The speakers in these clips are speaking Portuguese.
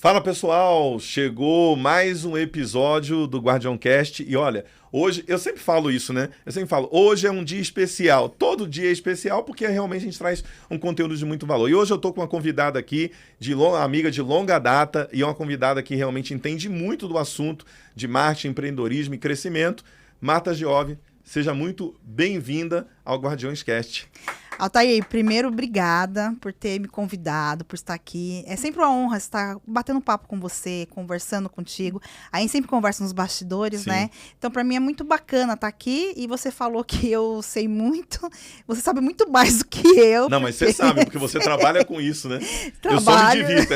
Fala pessoal, chegou mais um episódio do Guardião Cast e olha, hoje, eu sempre falo isso, né? Eu sempre falo, hoje é um dia especial, todo dia é especial porque realmente a gente traz um conteúdo de muito valor. E hoje eu tô com uma convidada aqui, amiga de longa data e uma convidada que realmente entende muito do assunto de marketing, empreendedorismo e crescimento, Marta Giove. Seja muito bem-vinda ao Guardiões Cast. Altair, primeiro, obrigada por ter me convidado, por estar aqui. É sempre uma honra estar batendo papo com você, conversando contigo. A gente sempre conversa nos bastidores, Sim. né? Então, para mim é muito bacana estar aqui. E você falou que eu sei muito. Você sabe muito mais do que eu. Não, mas você sabe, porque você trabalha com isso, né? Trabalho. Eu só me divirto.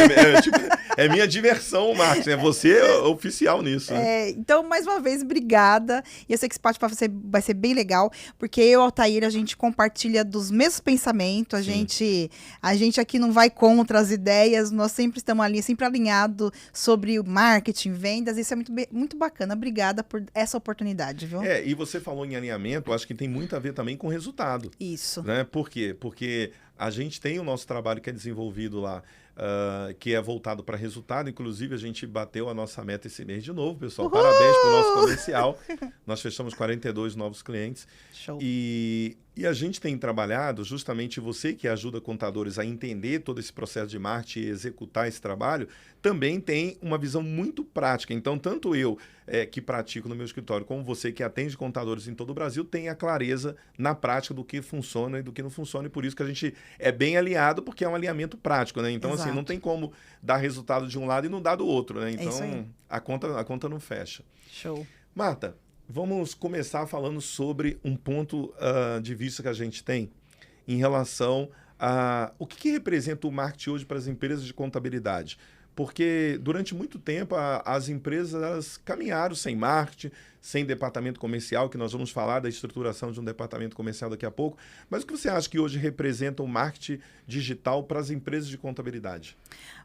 É minha diversão o marketing. É você oficial nisso. Né? Então, mais uma vez, obrigada. E eu sei que esse bate-papo vai ser bem legal, porque eu e o Altair, a gente compartilha dos mesmos pensamentos. A gente aqui não vai contra as ideias. Nós sempre estamos ali, sempre alinhados sobre o marketing, vendas. Isso é muito bacana. Obrigada por essa oportunidade, viu? E você falou em alinhamento, acho que tem muito a ver também com resultado. Isso. Né? Por quê? Porque a gente tem o nosso trabalho que é desenvolvido lá, que é voltado para resultado. Inclusive, a gente bateu a nossa meta esse mês de novo, pessoal. Uhul! Parabéns para o nosso comercial. Nós fechamos 42 novos clientes. Show. E a gente tem trabalhado, justamente você que ajuda contadores a entender todo esse processo de marketing e executar esse trabalho, também tem uma visão muito prática. Então, tanto eu que pratico no meu escritório, como você que atende contadores em todo o Brasil, tem a clareza na prática do que funciona e do que não funciona. E por isso que a gente é bem alinhado, porque é um alinhamento prático, né? Então, Exato. assim, não tem como dar resultado de um lado e não dar do outro, né? Então, isso aí. a conta não fecha. Show. Marta, vamos começar falando sobre um ponto de vista que a gente tem em relação a o que representa o marketing hoje para as empresas de contabilidade. Porque durante muito tempo as empresas caminharam sem marketing, sem departamento comercial, que nós vamos falar da estruturação de um departamento comercial daqui a pouco. Mas o que você acha que hoje representa o marketing digital para as empresas de contabilidade?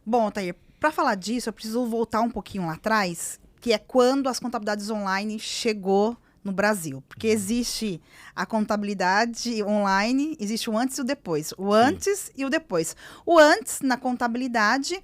Bom, Thair, para falar disso, eu preciso voltar um pouquinho lá atrás, que é quando as contabilidades online chegou no Brasil. Porque existe a contabilidade online, existe o antes e o depois. O antes e o depois. O antes, na contabilidade,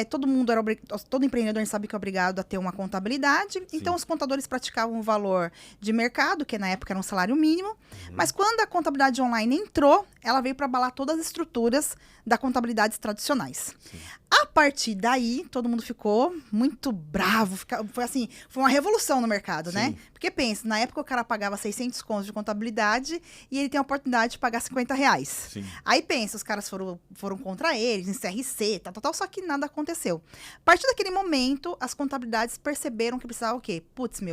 todo empreendedor sabe que é obrigado a ter uma contabilidade. Sim. Então, os contadores praticavam o valor de mercado, que na época era um salário mínimo. Mas quando a contabilidade online entrou, ela veio para abalar todas as estruturas da contabilidades tradicionais. Sim. A partir daí, todo mundo ficou muito bravo. Foi uma revolução no mercado, né? Porque pensa, na época o cara pagava 600 contos de contabilidade e ele tem a oportunidade de pagar R$50. Sim. Aí pensa, os caras foram contra eles, em CRC, tal, só que nada aconteceu. A partir daquele momento, as contabilidades perceberam que precisavam o quê?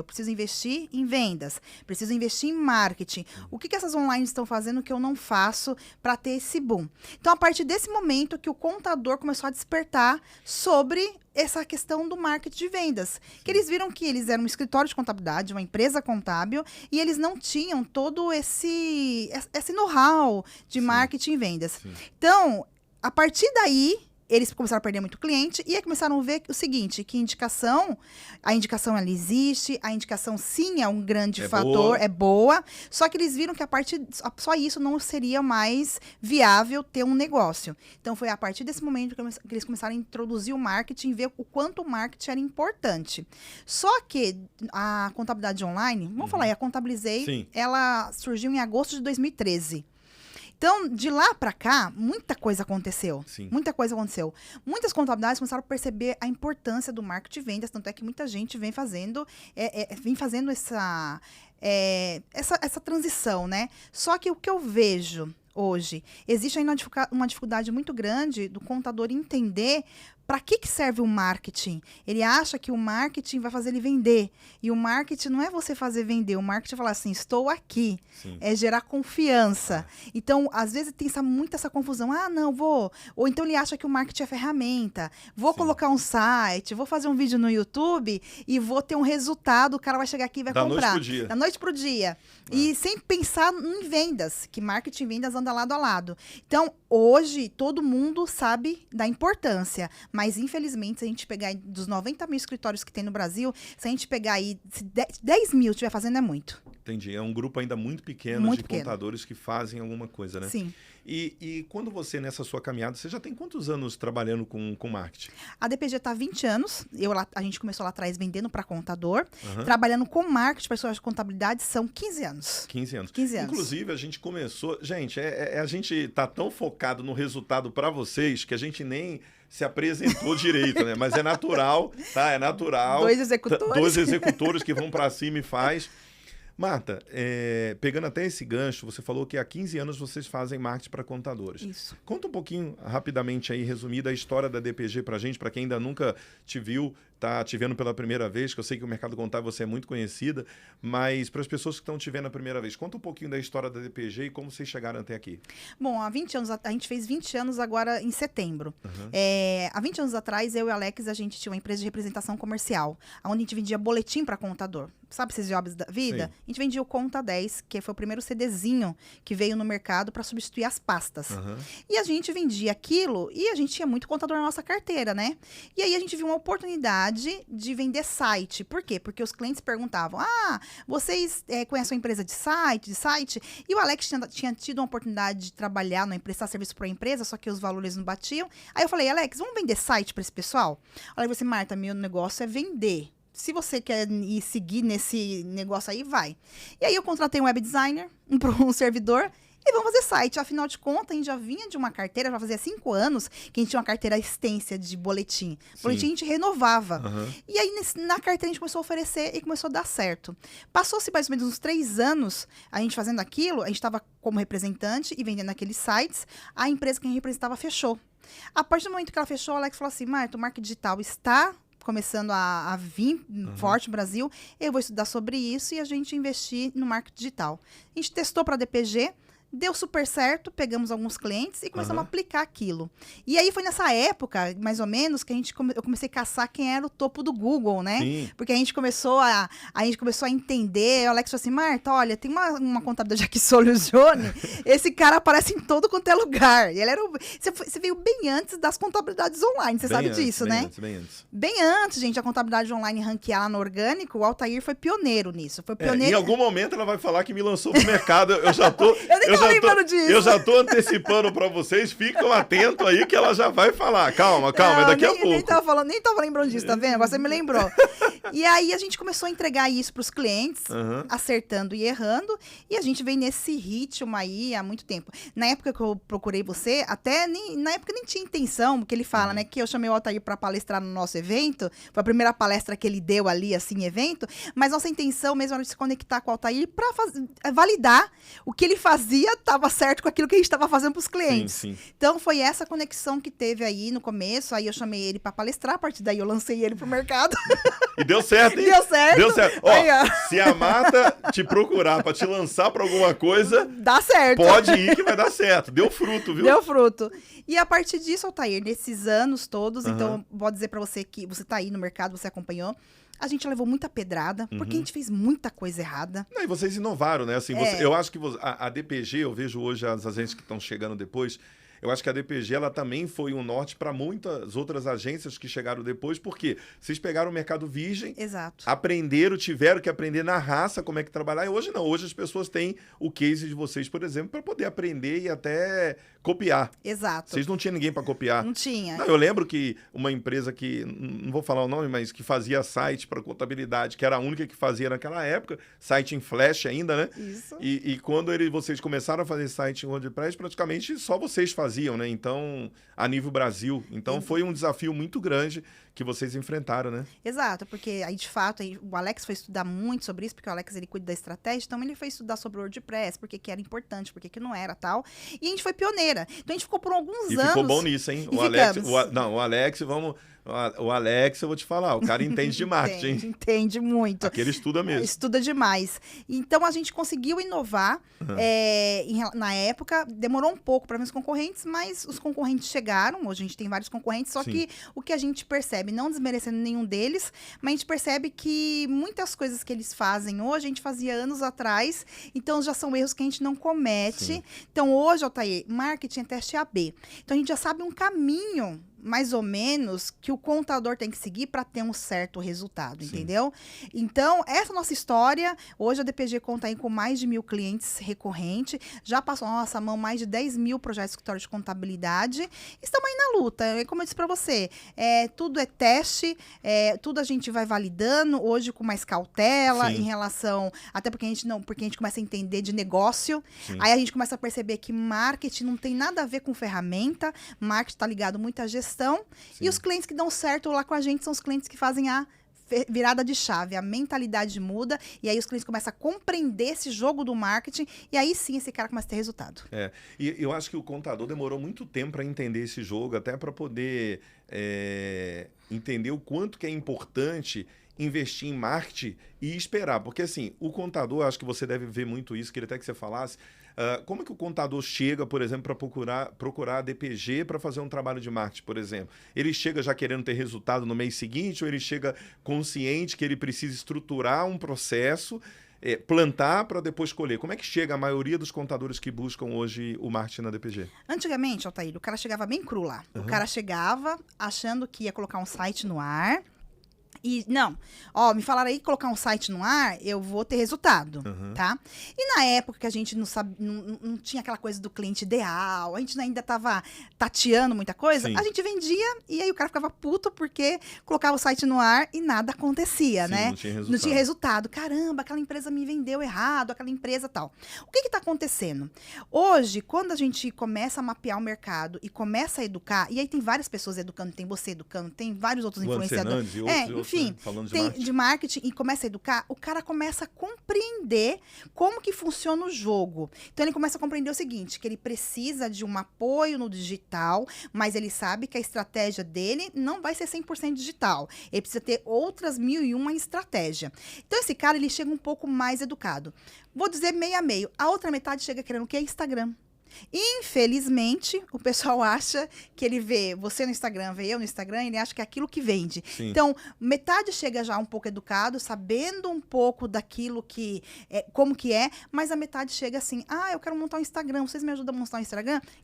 Preciso investir em vendas, preciso investir em marketing. O que essas online estão fazendo que eu não faço para ter esse boom? Então, a partir desse momento que o contador começou a despertar sobre essa questão do marketing de vendas. Que eles viram que eles eram um escritório de contabilidade, uma empresa contábil, e eles não tinham todo esse know-how de marketing e vendas. Sim. Então, a partir daí, eles começaram a perder muito cliente e aí começaram a ver o seguinte, que a indicação ela existe, a indicação sim é um grande fator, é boa, só que eles viram que só isso não seria mais viável ter um negócio. Então foi a partir desse momento que eles começaram a introduzir o marketing e ver o quanto o marketing era importante. Só que a contabilidade online, vamos falar aí, a Contabilizei, sim, ela surgiu em agosto de 2013. Então, de lá para cá, muita coisa aconteceu. Sim. Muita coisa aconteceu. Muitas contabilidades começaram a perceber a importância do marketing de vendas, tanto é que muita gente vem fazendo essa transição, né? Só que o que eu vejo hoje, existe ainda uma dificuldade muito grande do contador entender para que serve o marketing. Ele acha que o marketing vai fazer ele vender. E o marketing não é você fazer vender. O marketing é falar assim, estou aqui. Sim. É gerar confiança. Então, às vezes, tem muita essa confusão. Ah, não, vou. Ou então ele acha que o marketing é ferramenta. Vou colocar um site, vou fazer um vídeo no YouTube e vou ter um resultado. O cara vai chegar aqui e vai comprar. Da noite pro dia. Da noite pro dia. E sem pensar em vendas. Que marketing e vendas andam lado a lado. Então, hoje, todo mundo sabe da importância. Mas, infelizmente, se a gente pegar dos 90 mil escritórios que tem no Brasil, se a gente pegar aí, se 10 mil estiver fazendo, é muito. Entendi. É um grupo ainda muito pequeno de contadores que fazem alguma coisa, né? Sim. E quando você, nessa sua caminhada, você já tem quantos anos trabalhando com marketing? A DPG está há 20 anos. A gente começou lá atrás vendendo para contador. Trabalhando com marketing, pessoas de contabilidade, são 15 anos. 15 anos. 15 anos. Inclusive, a gente começou... Gente, a gente tá tão focado no resultado para vocês que a gente nem se apresentou direito, né? Mas é natural, tá? É natural. 2 executores. 2 executores que vão para cima e faz... Marta, pegando até esse gancho, você falou que há 15 anos vocês fazem marketing para contadores. Isso. Conta um pouquinho, rapidamente aí, resumida, a história da DPG para a gente, para quem ainda nunca te viu, tá te vendo pela primeira vez, que eu sei que o mercado contábil você é muito conhecida, mas para as pessoas que estão te vendo a primeira vez, conta um pouquinho da história da DPG e como vocês chegaram até aqui. Bom, há 20 anos, a gente fez 20 anos agora em setembro. Há 20 anos atrás, eu e o Alex, a gente tinha uma empresa de representação comercial, onde a gente vendia boletim para contador. Sabe esses jobs da vida? Sim. A gente vendia o Conta 10, que foi o primeiro CDzinho que veio no mercado para substituir as pastas. E a gente vendia aquilo e a gente tinha muito contador na nossa carteira, né? E aí a gente viu uma oportunidade de vender site. Por quê? Porque os clientes perguntavam, vocês conhecem uma empresa de site? E o Alex tinha tido uma oportunidade de trabalhar, prestar serviço para a empresa, só que os valores não batiam. Aí eu falei, Alex, vamos vender site para esse pessoal? Aí você, Marta, meu negócio é vender. Se você quer ir seguir nesse negócio aí, vai. E aí eu contratei um web designer, um servidor, e vamos fazer site. Afinal de contas, a gente já vinha de uma carteira, já fazia 5 anos que a gente tinha uma carteira extensa de boletim. Boletim a gente renovava. E aí, na carteira, a gente começou a oferecer e começou a dar certo. Passou-se mais ou menos uns 3 anos, a gente fazendo aquilo, a gente estava como representante e vendendo aqueles sites, a empresa que a gente representava fechou. A partir do momento que ela fechou, o Alex falou assim, Marta, o marketing digital está começando a vir forte no Brasil, eu vou estudar sobre isso e a gente investir no marketing digital. A gente testou para a DPG, deu super certo, pegamos alguns clientes e começamos a aplicar aquilo. E aí foi nessa época, mais ou menos, que eu comecei a caçar quem era o topo do Google, né? Sim. Porque a gente começou a entender, o Alex falou assim, Marta, olha, tem uma contabilidade aqui, Soligione, esse cara aparece em todo quanto é lugar. E ele era você veio bem antes das contabilidades online, você sabe disso, né? Bem antes. Bem antes, gente, a contabilidade online ranquear lá no orgânico, o Altair foi pioneiro nisso. Foi pioneiro. Em algum momento ela vai falar que me lançou pro mercado, eu já tô... Eu já tô antecipando para vocês, ficam atentos aí que ela já vai falar. Calma, é daqui a pouco. Nem tava lembrando disso, tá vendo? Agora você me lembrou. E aí a gente começou a entregar isso pros clientes, acertando e errando, e a gente vem nesse ritmo aí há muito tempo. Na época que eu procurei você, na época nem tinha intenção, porque ele fala, né, que eu chamei o Altair para palestrar no nosso evento, foi a primeira palestra que ele deu ali, assim, evento, mas nossa intenção mesmo era de se conectar com o Altair para validar o que ele fazia estava certo com aquilo que a gente estava fazendo para os clientes. Sim. Então, foi essa conexão que teve aí no começo. Aí eu chamei ele para palestrar, a partir daí eu lancei ele pro mercado. E deu certo, hein? Deu certo. Ó, se a Marta te procurar para te lançar para alguma coisa... Dá certo. Pode ir que vai dar certo. Deu fruto, viu? Deu fruto. E a partir disso, Altair, nesses anos todos, então, vou dizer para você que você está aí no mercado, você acompanhou, a gente levou muita pedrada, porque a gente fez muita coisa errada. Não, e vocês inovaram, né? Assim, eu acho que a DPG, eu vejo hoje as agências que estão chegando depois, eu acho que a DPG ela também foi um norte para muitas outras agências que chegaram depois, porque vocês pegaram o mercado virgem, Exato. Aprenderam, tiveram que aprender na raça como é que trabalhar, e hoje não, hoje as pessoas têm o case de vocês, por exemplo, para poder aprender e até copiar. Exato. Vocês não tinham ninguém para copiar. Não tinha. Não, eu lembro que uma empresa que, não vou falar o nome, mas que fazia site para contabilidade, que era a única que fazia naquela época, site em Flash ainda, né? Isso. E quando vocês começaram a fazer site em WordPress, praticamente só vocês faziam, né? Então, a nível Brasil. Então, foi um desafio muito grande que vocês enfrentaram, né? Exato, porque aí, de fato, o Alex foi estudar muito sobre isso, porque o Alex, ele cuida da estratégia, então ele foi estudar sobre o WordPress, porque que era importante, porque que não era, tal. E a gente foi pioneira. Então, a gente ficou por alguns anos... E ficou bom nisso, hein? O Alex, o Alex, eu vou te falar, o cara entende de marketing. Entende muito. Aquele estuda mesmo. Estuda demais. Então, a gente conseguiu inovar na época. Demorou um pouco para ver os concorrentes, mas os concorrentes chegaram. Hoje a gente tem vários concorrentes, só que o que a gente percebe, não desmerecendo nenhum deles, mas a gente percebe que muitas coisas que eles fazem hoje, a gente fazia anos atrás, então já são erros que a gente não comete. Sim. Então, hoje, Altair, marketing é teste AB. Então, a gente já sabe um caminho mais ou menos que o contador tem que seguir para ter um certo resultado, entendeu? Então, essa é a nossa história. Hoje a DPG conta aí com mais de 1.000 clientes recorrentes. Já passou na nossa mão mais de 10 mil projetos de escritório de contabilidade. Estamos aí na luta. Como eu disse para você, tudo é teste, tudo a gente vai validando, hoje com mais cautela em relação... Até porque a gente começa a entender de negócio. Aí a gente começa a perceber que marketing não tem nada a ver com ferramenta. Marketing está ligado muito à gestão. E os clientes que dão certo lá com a gente são os clientes que fazem a virada de chave, a mentalidade muda, e aí os clientes começam a compreender esse jogo do marketing, e aí sim esse cara começa a ter resultado. E eu acho que o contador demorou muito tempo para entender esse jogo, até para poder entender o quanto que é importante investir em marketing e esperar. Porque, assim, o contador, acho que você deve ver muito isso, queria até que você falasse, como é que o contador chega, por exemplo, para procurar a DPG para fazer um trabalho de marketing, por exemplo? Ele chega já querendo ter resultado no mês seguinte, ou ele chega consciente que ele precisa estruturar um processo, plantar para depois colher? Como é que chega a maioria dos contadores que buscam hoje o marketing na DPG? Antigamente, Altair, o cara chegava bem cru lá. O cara chegava achando que ia colocar um site no ar. E, me falaram aí que colocar um site no ar, eu vou ter resultado, tá? E na época que a gente não tinha aquela coisa do cliente ideal, a gente ainda tava tateando muita coisa, a gente vendia e aí o cara ficava puto porque colocava o site no ar e nada acontecia, né? Não tinha resultado. Caramba, aquela empresa me vendeu errado, aquela empresa tal. O que tá acontecendo? Hoje, quando a gente começa a mapear o mercado e começa a educar, e aí tem várias pessoas educando, tem você educando, tem vários outros influenciadores. Enfim, falando de marketing e começa a educar, o cara começa a compreender como que funciona o jogo. Então, ele começa a compreender o seguinte, que ele precisa de um apoio no digital, mas ele sabe que a estratégia dele não vai ser 100% digital. Ele precisa ter outras 1.001 estratégia. Então, esse cara, ele chega um pouco mais educado. Vou dizer meio a meio. A outra metade chega querendo o que é Instagram. Infelizmente, o pessoal acha que ele vê você no Instagram, vê eu no Instagram, ele acha que é aquilo que vende. Então, metade chega já um pouco educado, sabendo um pouco daquilo que como que é, mas a metade chega assim, eu quero montar um Instagram, vocês me ajudam a montar um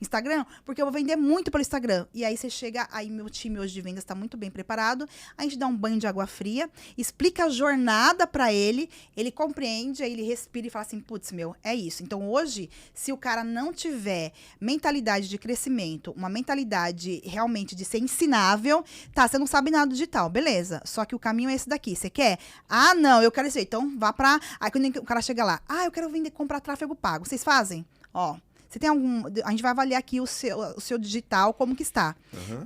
Instagram? Porque eu vou vender muito pelo Instagram. E aí você chega, aí meu time hoje de vendas está muito bem preparado, a gente dá um banho de água fria, explica a jornada para ele compreende, aí ele respira e fala assim, putz, é isso. Então, hoje, se o cara não tiver mentalidade de crescimento, uma mentalidade realmente de ser ensinável, você não sabe nada digital, beleza. Só que o caminho é esse daqui. Você quer? Não, eu quero isso aí. Então, vá pra... Aí, quando o cara chega lá, eu quero comprar tráfego pago. Vocês fazem? Você tem algum... A gente vai avaliar aqui o seu digital, como que está.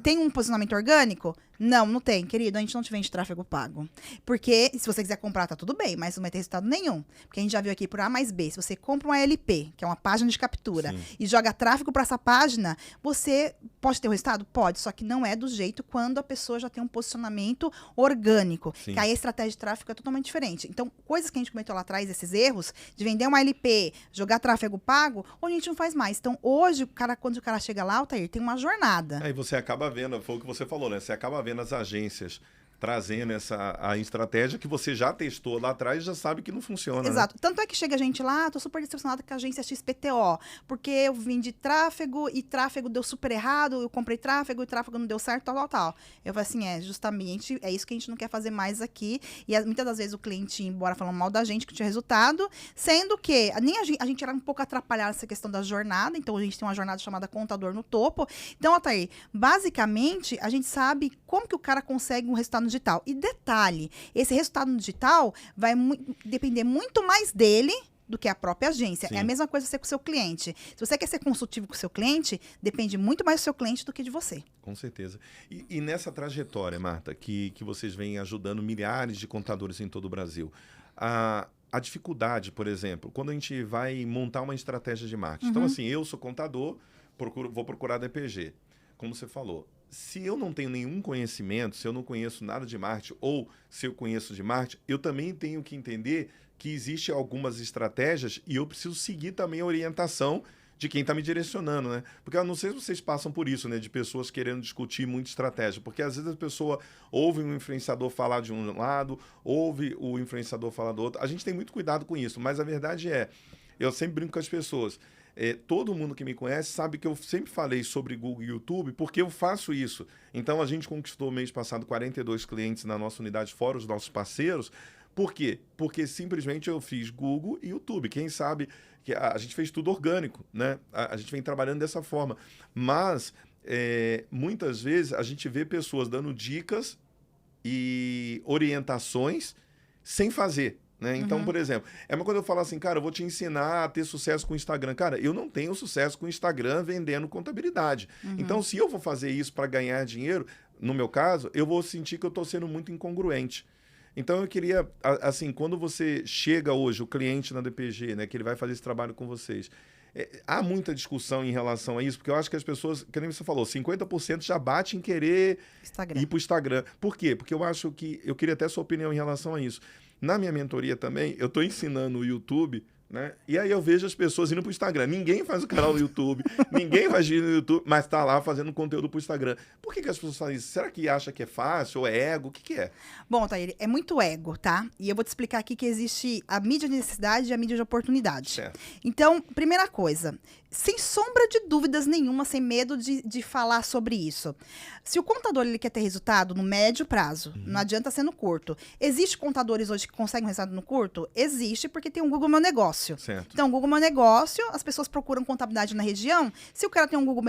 Tem um posicionamento orgânico? Não tem, querido. A gente não te vende tráfego pago. Porque, se você quiser comprar, tá tudo bem, mas não vai ter resultado nenhum. Porque a gente já viu aqui por A mais B. Se você compra uma LP, que é uma página de captura, e joga tráfego para essa página, você pode ter um resultado? Pode, só que não é do jeito quando a pessoa já tem um posicionamento orgânico. Que aí a estratégia de tráfego é totalmente diferente. Então, coisas que a gente cometeu lá atrás, esses erros, de vender uma LP, jogar tráfego pago, hoje a gente não faz mais. Então, hoje, quando o cara chega lá, Altair, tem uma jornada. Aí você acaba vendo, foi o que você falou, né? Você acaba vendo as agências trazendo a estratégia que você já testou lá atrás e já sabe que não funciona. Exato. Né? Tanto é que chega a gente lá, tô super decepcionada com a agência XPTO, porque eu vim de tráfego e tráfego deu super errado, eu comprei tráfego e tráfego não deu certo, tal. Eu falei assim, justamente, é isso que a gente não quer fazer mais aqui. E muitas das vezes o cliente ia embora falando mal da gente, que tinha resultado, sendo que nem a gente era um pouco atrapalhada nessa questão da jornada, então a gente tem uma jornada chamada Contador no Topo. Então, Altair, basicamente, a gente sabe como que o cara consegue um resultado digital. E detalhe, esse resultado no digital vai depender muito mais dele do que a própria agência. É a mesma coisa você com o seu cliente. Se você quer ser consultivo com o seu cliente, depende muito mais do seu cliente do que de você. Com certeza. E nessa trajetória, Marta, que vocês vêm ajudando milhares de contadores em todo o Brasil, a dificuldade, por exemplo, quando a gente vai montar uma estratégia de marketing. Então, assim, eu sou contador, vou procurar a DPG. Como você falou, se eu não tenho nenhum conhecimento, se eu não conheço nada de marketing, ou se eu conheço de marketing, eu também tenho que entender que existem algumas estratégias e eu preciso seguir também a orientação de quem está me direcionando, né? Porque eu não sei se vocês passam por isso, né? De pessoas querendo discutir muito estratégia. Porque às vezes a pessoa ouve um influenciador falar de um lado, ouve o influenciador falar do outro. A gente tem muito cuidado com isso, mas a verdade é, eu sempre brinco com as pessoas, todo mundo que me conhece sabe que eu sempre falei sobre Google e YouTube porque eu faço isso. Então, a gente conquistou mês passado 42 clientes na nossa unidade, fora os nossos parceiros. Por quê? Porque simplesmente eu fiz Google e YouTube. Quem sabe que a gente fez tudo orgânico, né? A gente vem trabalhando dessa forma. Mas, muitas vezes, a gente vê pessoas dando dicas e orientações sem fazer. Né? Então, por exemplo, é uma coisa eu falar assim, cara, eu vou te ensinar a ter sucesso com o Instagram. Cara, eu não tenho sucesso com o Instagram vendendo contabilidade. Então, se eu vou fazer isso para ganhar dinheiro, no meu caso, eu vou sentir que eu estou sendo muito incongruente. Então, eu queria, assim, quando você chega hoje, o cliente na DPG, né, que ele vai fazer esse trabalho com vocês, há muita discussão em relação a isso, porque eu acho que as pessoas, que nem você falou, 50% já bate em querer ir para o Instagram. Por quê? Porque eu acho que, eu queria até a sua opinião em relação a isso. Na minha mentoria também, eu estou ensinando o YouTube, né? E aí eu vejo as pessoas indo para o Instagram. Ninguém faz o canal no YouTube, ninguém faz vídeo no YouTube, mas está lá fazendo conteúdo para o Instagram. Por que as pessoas fazem isso? Será que acha que é fácil ou é ego? O que é? Bom, Thaíra, é muito ego, tá? E eu vou te explicar aqui que existe a mídia de necessidade e a mídia de oportunidade. Certo. Então, primeira coisa, sem sombra de dúvidas nenhuma, sem medo de falar sobre isso. Se o contador ele quer ter resultado no médio prazo, não adianta ser no curto. Existe contadores hoje que conseguem resultado no curto? Existe, porque tem um Google Meu Negócio. Certo. Então, Google Meu Negócio, as pessoas procuram contabilidade na região. Se o cara tem um Google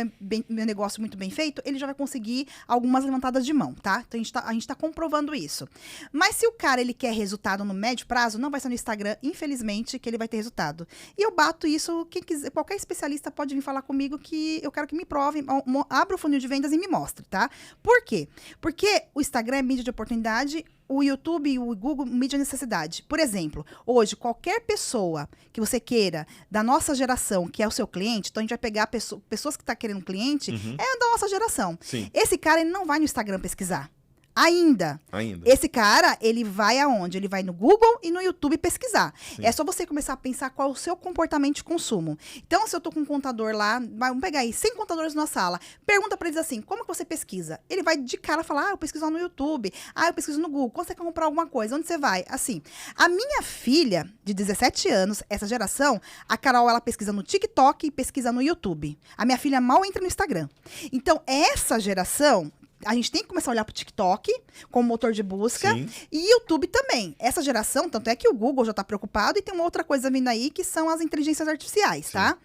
Meu Negócio muito bem feito, ele já vai conseguir algumas levantadas de mão, tá? Então, a gente tá comprovando isso. Mas se o cara ele quer resultado no médio prazo, não vai ser no Instagram, infelizmente, que ele vai ter resultado. E eu bato isso, quem quiser, qualquer especialista pode vir falar comigo que eu quero que me prove, abra o funil de vendas e me mostre, tá? Por quê? Porque o Instagram é mídia de oportunidade, o YouTube e o Google, mídia de necessidade. Por exemplo, hoje, qualquer pessoa que você queira, da nossa geração, que é o seu cliente, então a gente vai pegar pessoas que estão querendo um cliente, é da nossa geração. Sim. Esse cara, ele não vai no Instagram pesquisar. Ainda. Ainda. Esse cara, ele vai aonde? Ele vai no Google e no YouTube pesquisar. Sim. É só você começar a pensar qual é o seu comportamento de consumo. Então, se eu tô com um contador lá, vamos pegar aí 100 contadores na sala, pergunta pra eles assim, como que você pesquisa? Ele vai de cara falar, eu pesquiso lá no YouTube, eu pesquiso no Google, quando você quer comprar alguma coisa, onde você vai? Assim, a minha filha, de 17 anos, essa geração, a Carol, ela pesquisa no TikTok e pesquisa no YouTube. A minha filha mal entra no Instagram. Então, essa geração, a gente tem que começar a olhar para o TikTok como motor de busca. Sim. E YouTube também. Essa geração, tanto é que o Google já está preocupado e tem uma outra coisa vindo aí que são as inteligências artificiais, Sim. tá?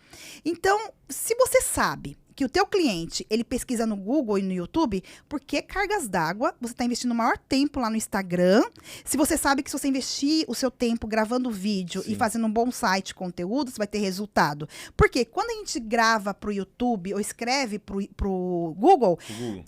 Então, se você sabe que o teu cliente, ele pesquisa no Google e no YouTube, por que cargas d'água? Você está investindo o maior tempo lá no Instagram. Se você sabe que se você investir o seu tempo gravando vídeo Sim. e fazendo um bom site, conteúdo, você vai ter resultado. Porque quando a gente grava pro YouTube ou escreve pro Google,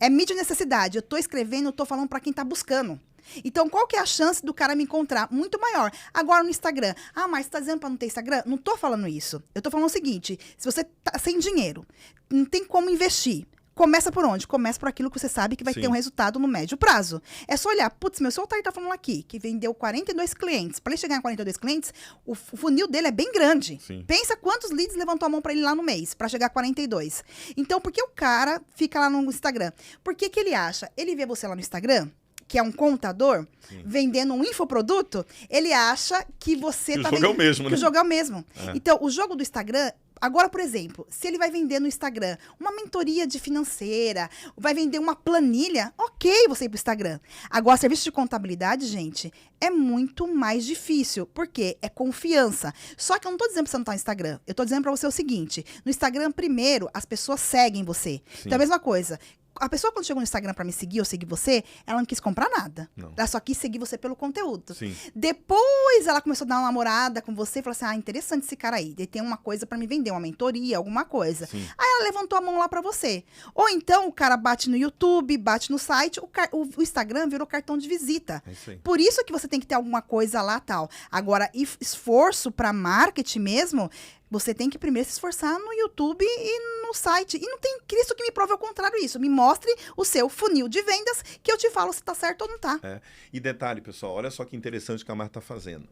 é mídia de necessidade. Eu tô escrevendo, eu tô falando para quem tá buscando. Então, qual que é a chance do cara me encontrar? Muito maior. Agora, no Instagram. Mas você tá dizendo pra não ter Instagram? Não tô falando isso. Eu tô falando o seguinte, se você tá sem dinheiro, não tem como investir, começa por onde? Começa por aquilo que você sabe que vai Sim. ter um resultado no médio prazo. É só olhar, putz, meu Altair tá falando aqui, que vendeu 42 clientes. Para ele chegar em 42 clientes, o funil dele é bem grande. Sim. Pensa quantos leads levantou a mão para ele lá no mês, para chegar a 42. Então, por que o cara fica lá no Instagram? Por que que ele acha? Ele vê você lá no Instagram, que é um contador, Sim. vendendo um infoproduto, ele acha que você Que o tá jogo é o mesmo, que né? o jogo é o mesmo. É. Então, o jogo do Instagram, agora, por exemplo, se ele vai vender no Instagram uma mentoria de financeira, vai vender uma planilha, ok, você ir pro Instagram. Agora, serviço de contabilidade, gente, é muito mais difícil, porque é confiança. Só que eu não tô dizendo pra você não estar no Instagram. Eu tô dizendo pra você o seguinte, no Instagram, primeiro, as pessoas seguem você. Sim. Então, é a mesma coisa. A pessoa, quando chegou no Instagram pra me seguir, ou seguir você, ela não quis comprar nada. Não. Ela só quis seguir você pelo conteúdo. Sim. Depois ela começou a dar uma namorada com você e falou assim: interessante esse cara aí. Ele tem uma coisa pra me vender, uma mentoria, alguma coisa. Sim. Aí ela levantou a mão lá pra você. Ou então o cara bate no YouTube, bate no site, o Instagram virou cartão de visita. É isso aí. Por isso que você tem que ter alguma coisa lá tal. Agora, esforço pra marketing mesmo, você tem que primeiro se esforçar no YouTube e no site. E não tem Cristo que me prove ao contrário isso. Me mostre o seu funil de vendas que eu te falo se tá certo ou não tá. É. E detalhe, pessoal, olha só que interessante que a Marta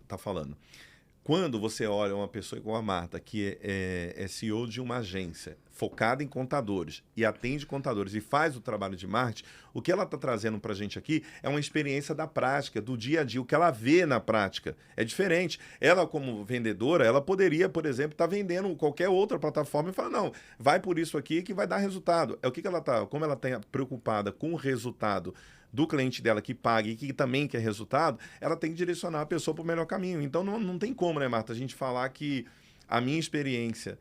tá falando. Quando você olha uma pessoa igual a Marta, que é CEO de uma agência, focada em contadores e atende contadores e faz o trabalho de marketing, o que ela está trazendo para a gente aqui é uma experiência da prática, do dia a dia, o que ela vê na prática. É diferente. Ela, como vendedora, ela poderia, por exemplo, estar vendendo qualquer outra plataforma e falar, não, vai por isso aqui que vai dar resultado. É o que ela está, como ela está preocupada com o resultado do cliente dela que paga e que também quer resultado, ela tem que direcionar a pessoa para o melhor caminho. Então, não tem como, né, Marta, a gente falar que a minha experiência,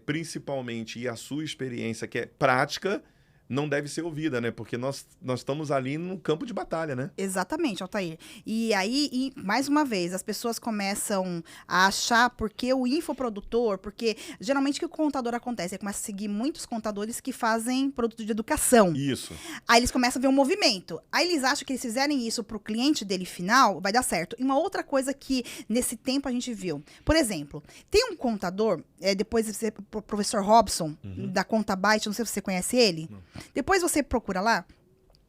principalmente, e a sua experiência, que é prática, não deve ser ouvida, né? Porque nós estamos ali no campo de batalha, né? Exatamente, Altair. E aí, mais uma vez, as pessoas começam a achar porque o infoprodutor, porque geralmente o que o contador acontece? Ele começa a seguir muitos contadores que fazem produto de educação. Isso. Aí eles começam a ver um movimento. Aí eles acham que eles fizerem isso para o cliente dele final, vai dar certo. E uma outra coisa que nesse tempo a gente viu. Por exemplo, tem um contador, depois o professor Robson, da Contabyte, não sei se você conhece ele. Não. Depois você procura lá.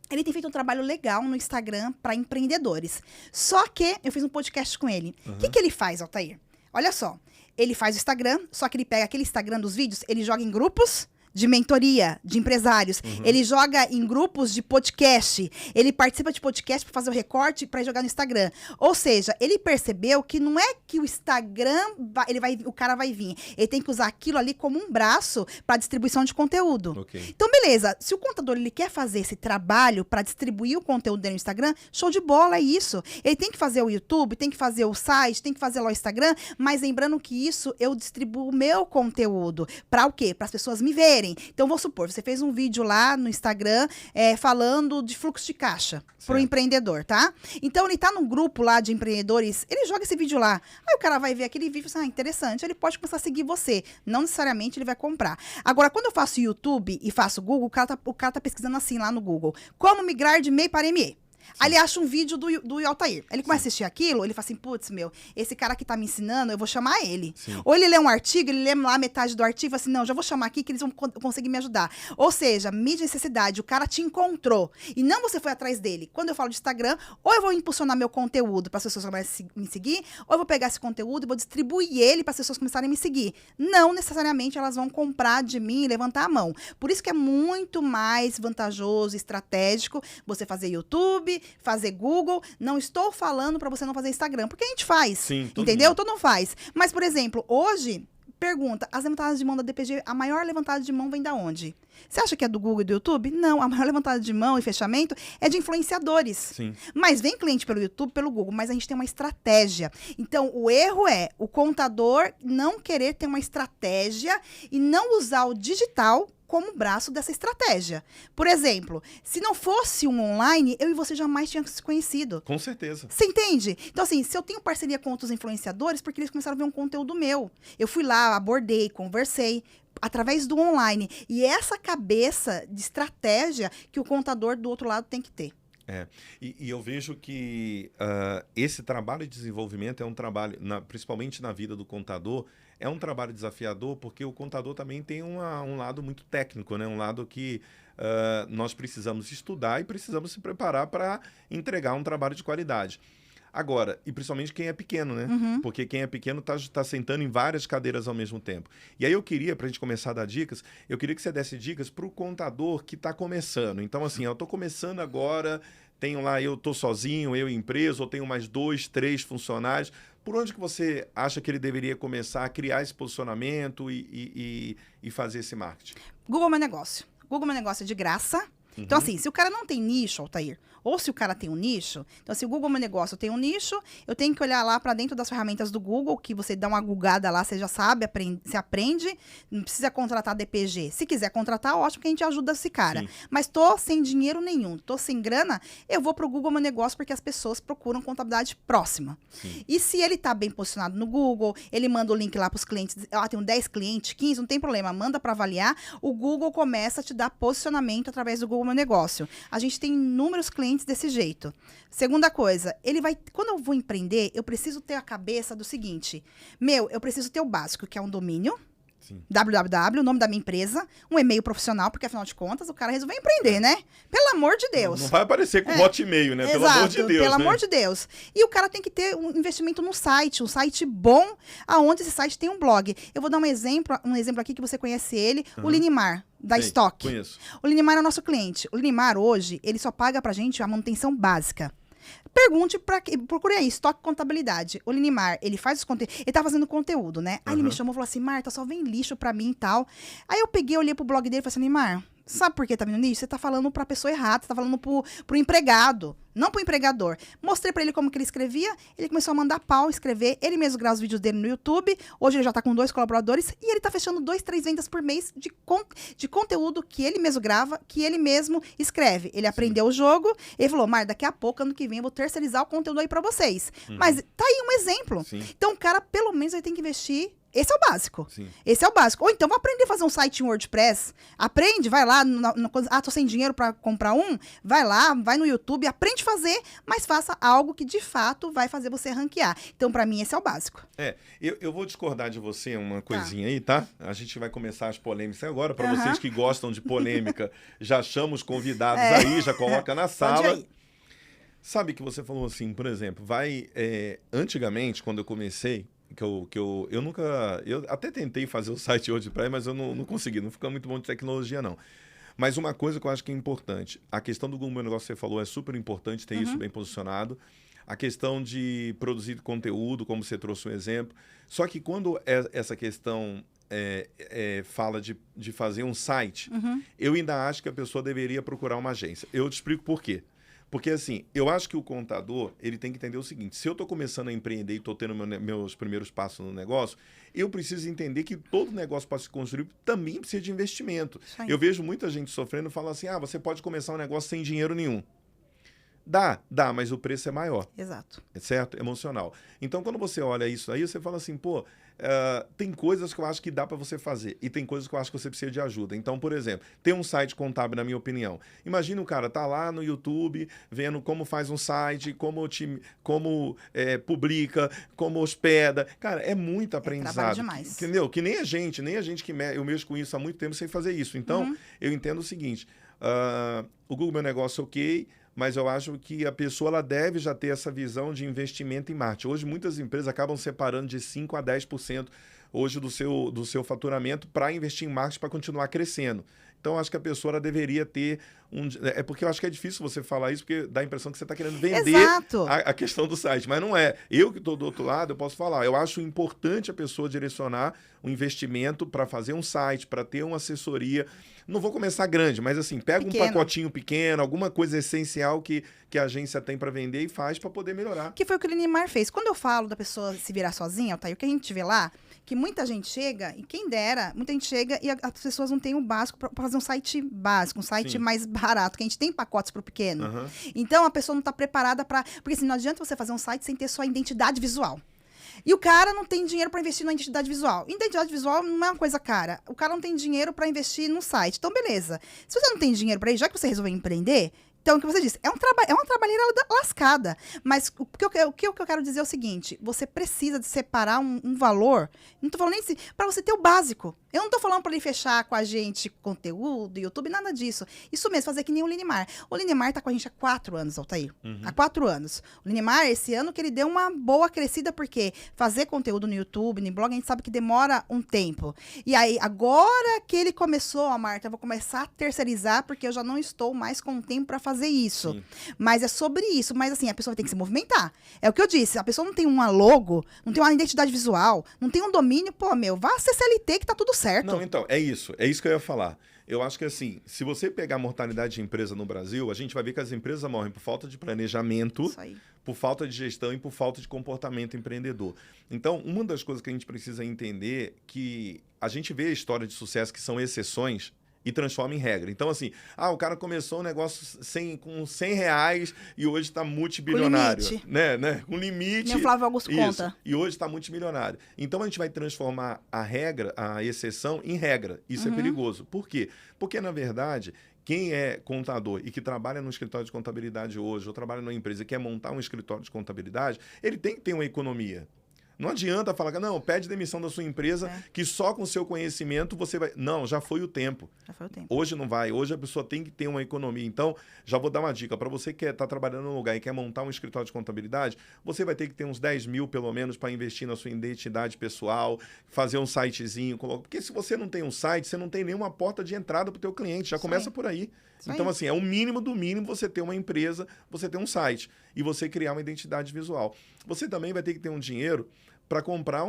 Ele tem feito um trabalho legal no Instagram para empreendedores. Só que eu fiz um podcast com ele. O que ele faz, Altair? Olha só. Ele faz o Instagram, só que ele pega aquele Instagram dos vídeos, ele joga em grupos de mentoria, de empresários. Ele joga em grupos de podcast. Ele participa de podcast para fazer o recorte para jogar no Instagram. Ou seja, ele percebeu que não é que o Instagram, o cara vai vir. Ele tem que usar aquilo ali como um braço para distribuição de conteúdo. Okay. Então, beleza. Se o contador ele quer fazer esse trabalho para distribuir o conteúdo dele no Instagram, show de bola, é isso. Ele tem que fazer o YouTube, tem que fazer o site, tem que fazer lá o Instagram, mas lembrando que isso eu distribuo o meu conteúdo. Para o quê? Para as pessoas me verem. Então, vou supor, você fez um vídeo lá no Instagram falando de fluxo de caixa para o empreendedor, tá? Então, ele tá num grupo lá de empreendedores, ele joga esse vídeo lá. Aí o cara vai ver aquele vídeo e fala, interessante, ele pode começar a seguir você. Não necessariamente ele vai comprar. Agora, quando eu faço YouTube e faço Google, o cara tá pesquisando assim lá no Google. Como migrar de MEI para ME. Aí ele acha um vídeo do Altair. Ele começa a assistir aquilo, ele fala assim, putz, esse cara que tá me ensinando, eu vou chamar ele. Sim. Ou ele lê um artigo, ele lê lá metade do artigo e fala assim, não, já vou chamar aqui que eles vão conseguir me ajudar. Ou seja, mídia e necessidade, o cara te encontrou. E não você foi atrás dele. Quando eu falo de Instagram, ou eu vou impulsionar meu conteúdo para as pessoas começarem a me seguir, ou eu vou pegar esse conteúdo e vou distribuir ele para as pessoas começarem a me seguir. Não necessariamente elas vão comprar de mim e levantar a mão. Por isso que é muito mais vantajoso, estratégico, você fazer YouTube, fazer Google. Não estou falando para você não fazer Instagram, porque a gente faz. Sim, entendeu? Todo mundo faz. Mas, por exemplo, hoje, pergunta, as levantadas de mão da DPG, a maior levantada de mão vem da onde? Você acha que é do Google e do YouTube? Não, a maior levantada de mão e fechamento é de influenciadores. Sim. Mas vem cliente pelo YouTube, pelo Google, mas a gente tem uma estratégia. Então, o erro é o contador não querer ter uma estratégia e não usar o digital como braço dessa estratégia. Por exemplo, se não fosse um online, eu e você jamais tínhamos se conhecido. Com certeza. Você entende? Então, assim, se eu tenho parceria com outros influenciadores, porque eles começaram a ver um conteúdo meu. Eu fui lá, abordei, conversei, através do online. E essa cabeça de estratégia que o contador do outro lado tem que ter. E eu vejo que esse trabalho de desenvolvimento é um trabalho, principalmente na vida do contador, é um trabalho desafiador, porque o contador também tem um lado muito técnico, né? Um lado que nós precisamos estudar e precisamos se preparar para entregar um trabalho de qualidade. Agora, e principalmente quem é pequeno, né? Porque quem é pequeno tá sentando em várias cadeiras ao mesmo tempo. E aí eu queria, para a gente começar a dar dicas, eu queria que você desse dicas para o contador que está começando. Então, assim, eu estou começando agora, tenho lá, eu estou sozinho, eu empresa, ou tenho mais 2, 3 funcionários. Por onde que você acha que ele deveria começar a criar esse posicionamento e fazer esse marketing? Google Meu Negócio. Google Meu Negócio é de graça. Então, assim, se o cara não tem nicho, Altair, ou se o cara tem um nicho, então, se o Google Meu Negócio tem um nicho, eu tenho que olhar lá para dentro das ferramentas do Google, que você dá uma googada lá, você já sabe, você aprende, não precisa contratar DPG. Se quiser contratar, ótimo, que a gente ajuda esse cara. Sim. Mas tô sem dinheiro nenhum, tô sem grana, eu vou pro Google Meu Negócio, porque as pessoas procuram contabilidade próxima. Sim. E se ele tá bem posicionado no Google, ele manda o link lá pros clientes, tenho 10 clientes, 15, não tem problema, manda para avaliar, o Google começa a te dar posicionamento através do Google Meu Negócio. A gente tem inúmeros clientes desse jeito. Segunda coisa, quando eu vou empreender, eu preciso ter a cabeça do seguinte, eu preciso ter o básico, que é um domínio. Sim. www, o nome da minha empresa, um e-mail profissional, porque afinal de contas o cara resolveu empreender, né? Pelo amor de Deus. Não vai aparecer com Hotmail, né? Exato, pelo amor de Deus. Pelo né? amor de Deus. E o cara tem que ter um investimento no site, um site bom, aonde esse site tem um blog. Eu vou dar um exemplo aqui que você conhece ele, o Linimar, da Sim, Stock. Conheço. O Linimar é o nosso cliente. O Linimar, hoje, ele só paga pra gente a manutenção básica. Pergunte procure aí, Stock Contabilidade. O Linimar, ele faz os conteúdos. Ele tá fazendo conteúdo, né? Aí ele me chamou e falou assim: Marta, só vem lixo pra mim e tal. Aí eu peguei, olhei pro blog dele e falei assim: Linimar, sabe por que tá vindo lixo? Você tá falando pra pessoa errada, você tá falando pro empregado, não pro empregador. Mostrei pra ele como que ele escrevia, ele começou a mandar pau, escrever, ele mesmo grava os vídeos dele no YouTube, hoje ele já tá com 2 colaboradores e ele tá fechando 2, 3 vendas por mês de conteúdo que ele mesmo grava, que ele mesmo escreve. Ele aprendeu o jogo, ele falou: Mar, daqui a pouco, ano que vem, eu vou terceirizar o conteúdo aí pra vocês. Mas tá aí um exemplo. Sim. Então o cara, pelo menos, ele tem que investir. Esse é o básico. Sim. Esse é o básico. Ou então, vou aprender a fazer um site em WordPress. Aprende, vai lá. Tô sem dinheiro para comprar um. Vai lá, vai no YouTube, aprende a fazer, mas faça algo que, de fato, vai fazer você ranquear. Então, para mim, esse é o básico. Eu vou discordar de você uma coisinha aí, tá? A gente vai começar as polêmicas agora. Para vocês que gostam de polêmica, já chama os convidados aí, já coloca na sala. Sabe que você falou assim, por exemplo, antigamente, quando eu comecei, eu nunca... Eu até tentei fazer o site hoje para mas eu não consegui, não fica muito bom de tecnologia, não. Mas uma coisa que eu acho que é importante, a questão do Google Meu Negócio que você falou é super importante ter isso bem posicionado. A questão de produzir conteúdo, como você trouxe um exemplo. Só que quando essa questão fala de fazer um site, eu ainda acho que a pessoa deveria procurar uma agência. Eu te explico por quê. Porque, assim, eu acho que o contador, ele tem que entender o seguinte: se eu estou começando a empreender e estou tendo meus primeiros passos no negócio, eu preciso entender que todo negócio para se construir também precisa de investimento. Eu vejo muita gente sofrendo e fala assim: você pode começar um negócio sem dinheiro nenhum. Dá, mas o preço é maior. Exato. Certo? Emocional. Então, quando você olha isso aí, você fala assim, tem coisas que eu acho que dá para você fazer e tem coisas que eu acho que você precisa de ajuda. Então, por exemplo, tem um site contábil, na minha opinião. Imagina o cara tá lá no YouTube vendo como faz um site, como publica, como hospeda. Cara, é muito aprendizado. Trabalho demais. Entendeu? Que nem a gente eu mexo com isso há muito tempo sem fazer isso. Então, eu entendo o seguinte, o Google Meu Negócio, ok, mas eu acho que a pessoa ela deve já ter essa visão de investimento em marketing. Hoje, muitas empresas acabam separando de 5% a 10% hoje do seu faturamento para investir em marketing para continuar crescendo. Então, acho que a pessoa ela deveria ter É porque eu acho que é difícil você falar isso, porque dá a impressão que você está querendo vender a questão do site. Mas não é. Eu que estou do outro lado, eu posso falar. Eu acho importante a pessoa direcionar um investimento para fazer um site, para ter uma assessoria. Não vou começar grande, mas assim, pega um pacotinho pequeno, alguma coisa essencial que a agência tem para vender e faz para poder melhorar. Que foi o que o Linimar fez. Quando eu falo da pessoa se virar sozinha, Altair, o que a gente vê lá, que muita gente chega, e quem dera, muita gente chega e as pessoas não têm o básico para fazer um site básico, um site mais barato, que a gente tem pacotes para o pequeno. Então, a pessoa não está preparada para... Porque assim, não adianta você fazer um site sem ter sua identidade visual. E o cara não tem dinheiro para investir na identidade visual. Identidade visual não é uma coisa cara. O cara não tem dinheiro para investir no site. Então, beleza. Se você não tem dinheiro para isso, já que você resolveu empreender, então, o que você disse, é uma trabalheira lascada. Mas o que eu quero dizer é o seguinte, você precisa de separar um valor, não estou falando nem para você ter o básico. Eu não estou falando para ele fechar com a gente conteúdo, YouTube, nada disso. Isso mesmo, fazer que nem o Linimar. O Linimar está com a gente há 4 anos, Altair. Há 4 anos. O Linimar, esse ano, que ele deu uma boa crescida, porque fazer conteúdo no YouTube, no blog, a gente sabe que demora um tempo. E aí, agora que ele começou, Marta, eu vou começar a terceirizar, porque eu já não estou mais com tempo para fazer isso. Sim. Mas é sobre isso. Mas assim, a pessoa tem que se movimentar. É o que eu disse, a pessoa não tem uma logo, não tem uma identidade visual, não tem um domínio, vá ser CLT que tá tudo certo. Não, então, é isso que eu ia falar. Eu acho que assim, se você pegar a mortalidade de empresa no Brasil, a gente vai ver que as empresas morrem por falta de planejamento, por falta de gestão e por falta de comportamento empreendedor. Então, uma das coisas que a gente precisa entender é que a gente vê a história de sucesso que são exceções e transforma em regra. Então, assim, o cara começou um negócio com R$100 e hoje está multibilionário. Com limite. Né? Com limite. Nem o Flávio Augusto conta. E hoje está multimilionário. Então, a gente vai transformar a regra, a exceção, em regra. Isso é perigoso. Por quê? Porque, na verdade, quem é contador e que trabalha no escritório de contabilidade hoje, ou trabalha numa empresa e quer montar um escritório de contabilidade, ele tem que ter uma economia. Não adianta falar que não, pede demissão da sua empresa, que só com o seu conhecimento você vai... Não, já foi o tempo. Já foi o tempo. Hoje não vai. Hoje a pessoa tem que ter uma economia. Então, já vou dar uma dica. Para você que está trabalhando num lugar e quer montar um escritório de contabilidade, você vai ter que ter uns 10 mil, pelo menos, para investir na sua identidade pessoal, fazer um sitezinho. Porque se você não tem um site, você não tem nenhuma porta de entrada para o teu cliente. Já começa por aí. Então, assim, é o mínimo do mínimo você ter uma empresa, você ter um site e você criar uma identidade visual. Você também vai ter que ter um dinheiro para comprar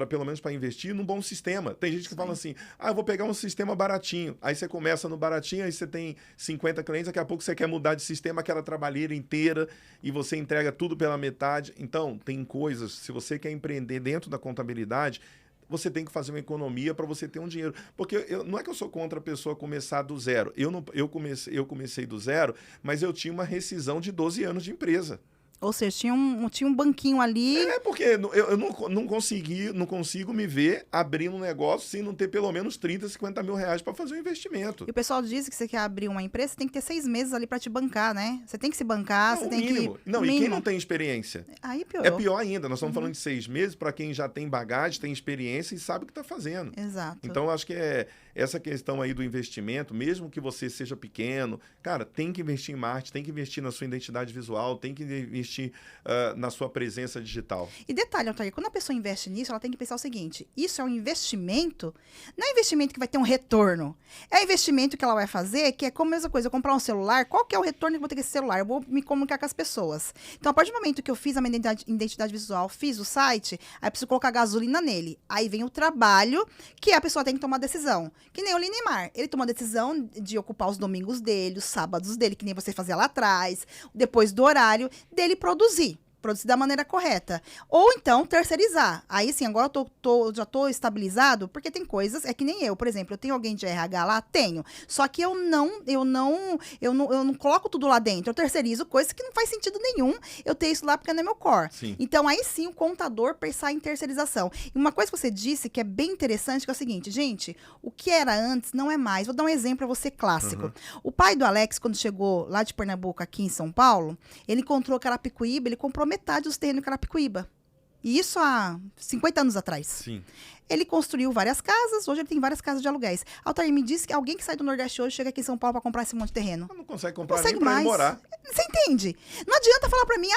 pelo menos para investir num bom sistema. Tem gente que fala assim, eu vou pegar um sistema baratinho. Aí você começa no baratinho, aí você tem 50 clientes, daqui a pouco você quer mudar de sistema, aquela trabalheira inteira, e você entrega tudo pela metade. Então, tem coisas, se você quer empreender dentro da contabilidade, você tem que fazer uma economia para você ter um dinheiro. Porque não é que eu sou contra a pessoa começar do zero. Eu comecei do zero, mas eu tinha uma rescisão de 12 anos de empresa. Ou seja, tinha um banquinho ali. Porque eu não consigo me ver abrindo um negócio sem não ter pelo menos 30, 50 mil reais para fazer um investimento. E o pessoal diz que você quer abrir uma empresa, você tem que ter 6 meses ali para te bancar, né? Você tem que se bancar, você tem mínimo. que... Não, mínimo. E quem não tem experiência? Aí piorou. É pior ainda. Nós estamos falando de 6 meses para quem já tem bagagem, tem experiência e sabe o que está fazendo. Exato. Então, eu acho que essa questão aí do investimento, mesmo que você seja pequeno, cara, tem que investir em marketing, tem que investir na sua identidade visual, tem que investir na sua presença digital. E detalhe, Altair, quando a pessoa investe nisso, ela tem que pensar o seguinte, isso é um investimento, não é investimento que vai ter um retorno, é investimento que ela vai fazer, que é como a mesma coisa, eu comprar um celular, qual que é o retorno que eu vou ter com esse celular? Eu vou me comunicar com as pessoas. Então, a partir do momento que eu fiz a minha identidade visual, fiz o site, aí eu preciso colocar gasolina nele. Aí vem o trabalho que a pessoa tem que tomar decisão. Que nem o Linimar. Ele tomou a decisão de ocupar os domingos dele, os sábados dele, que nem você fazia lá atrás, depois do horário, dele produzir da maneira correta. Ou então, terceirizar. Aí, sim, agora eu já tô estabilizado, porque tem coisas, é que nem eu, por exemplo, eu tenho alguém de RH lá? Tenho. Só que eu não coloco tudo lá dentro. Eu terceirizo coisas que não faz sentido nenhum eu ter isso lá porque não é meu core. Sim. Então, aí sim, o contador pensar em terceirização. E uma coisa que você disse que é bem interessante, que é o seguinte, gente, o que era antes não é mais. Vou dar um exemplo para você clássico. O pai do Alex, quando chegou lá de Pernambuco, aqui em São Paulo, ele encontrou Carapicuíba, ele comprou metade dos terrenos em Carapicuíba. E isso há 50 anos atrás. Sim. Ele construiu várias casas, hoje ele tem várias casas de aluguéis. Altair, me disse que alguém que sai do Nordeste hoje chega aqui em São Paulo para comprar esse monte de terreno. Não consegue comprar nem para ir morar. Você entende? Não adianta falar para mim,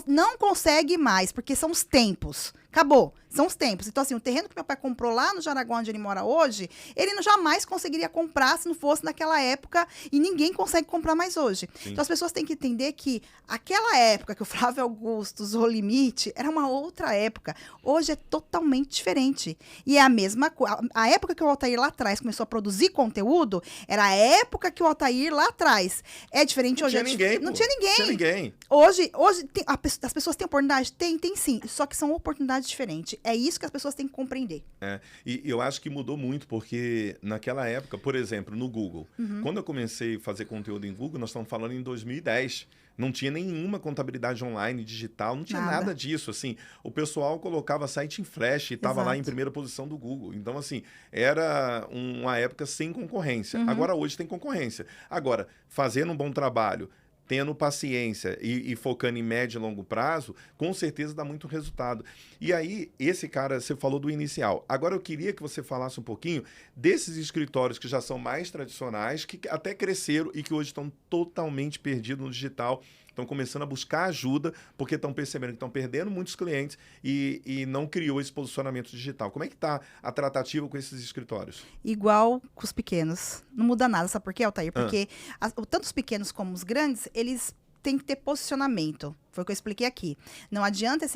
não consegue mais, porque são os tempos. Acabou. São os tempos. Então, assim, o terreno que meu pai comprou lá no Jaraguá, onde ele mora hoje, ele jamais conseguiria comprar se não fosse naquela época e ninguém consegue comprar mais hoje. Sim. Então, as pessoas têm que entender que aquela época que o Flávio Augusto usou o limite era uma outra época. Hoje é totalmente diferente. E é a mesma coisa. A época que o Altair lá atrás começou a produzir conteúdo era a época que o Altair lá atrás. É diferente hoje. Não tinha ninguém. Hoje as pessoas têm oportunidade? Tem sim. Só que são oportunidades diferentes. É isso que as pessoas têm que compreender. E eu acho que mudou muito, porque naquela época, por exemplo, no Google, quando eu comecei a fazer conteúdo em Google, nós estamos falando em 2010, não tinha nenhuma contabilidade online, digital, não tinha nada disso, assim. O pessoal colocava site em flash e estava lá em primeira posição do Google. Então, assim, era uma época sem concorrência. Agora, hoje tem concorrência. Agora, fazendo um bom trabalho, tendo paciência e focando em médio e longo prazo, com certeza dá muito resultado. E aí, esse cara, você falou do inicial. Agora eu queria que você falasse um pouquinho desses escritórios que já são mais tradicionais, que até cresceram e que hoje estão totalmente perdidos no digital, estão começando a buscar ajuda, porque estão percebendo que estão perdendo muitos clientes e não criou esse posicionamento digital. Como é que está a tratativa com esses escritórios? Igual com os pequenos. Não muda nada, sabe por quê, Altair? Porque tanto os pequenos como os grandes, eles têm que ter posicionamento. Foi o que eu expliquei aqui. Não adianta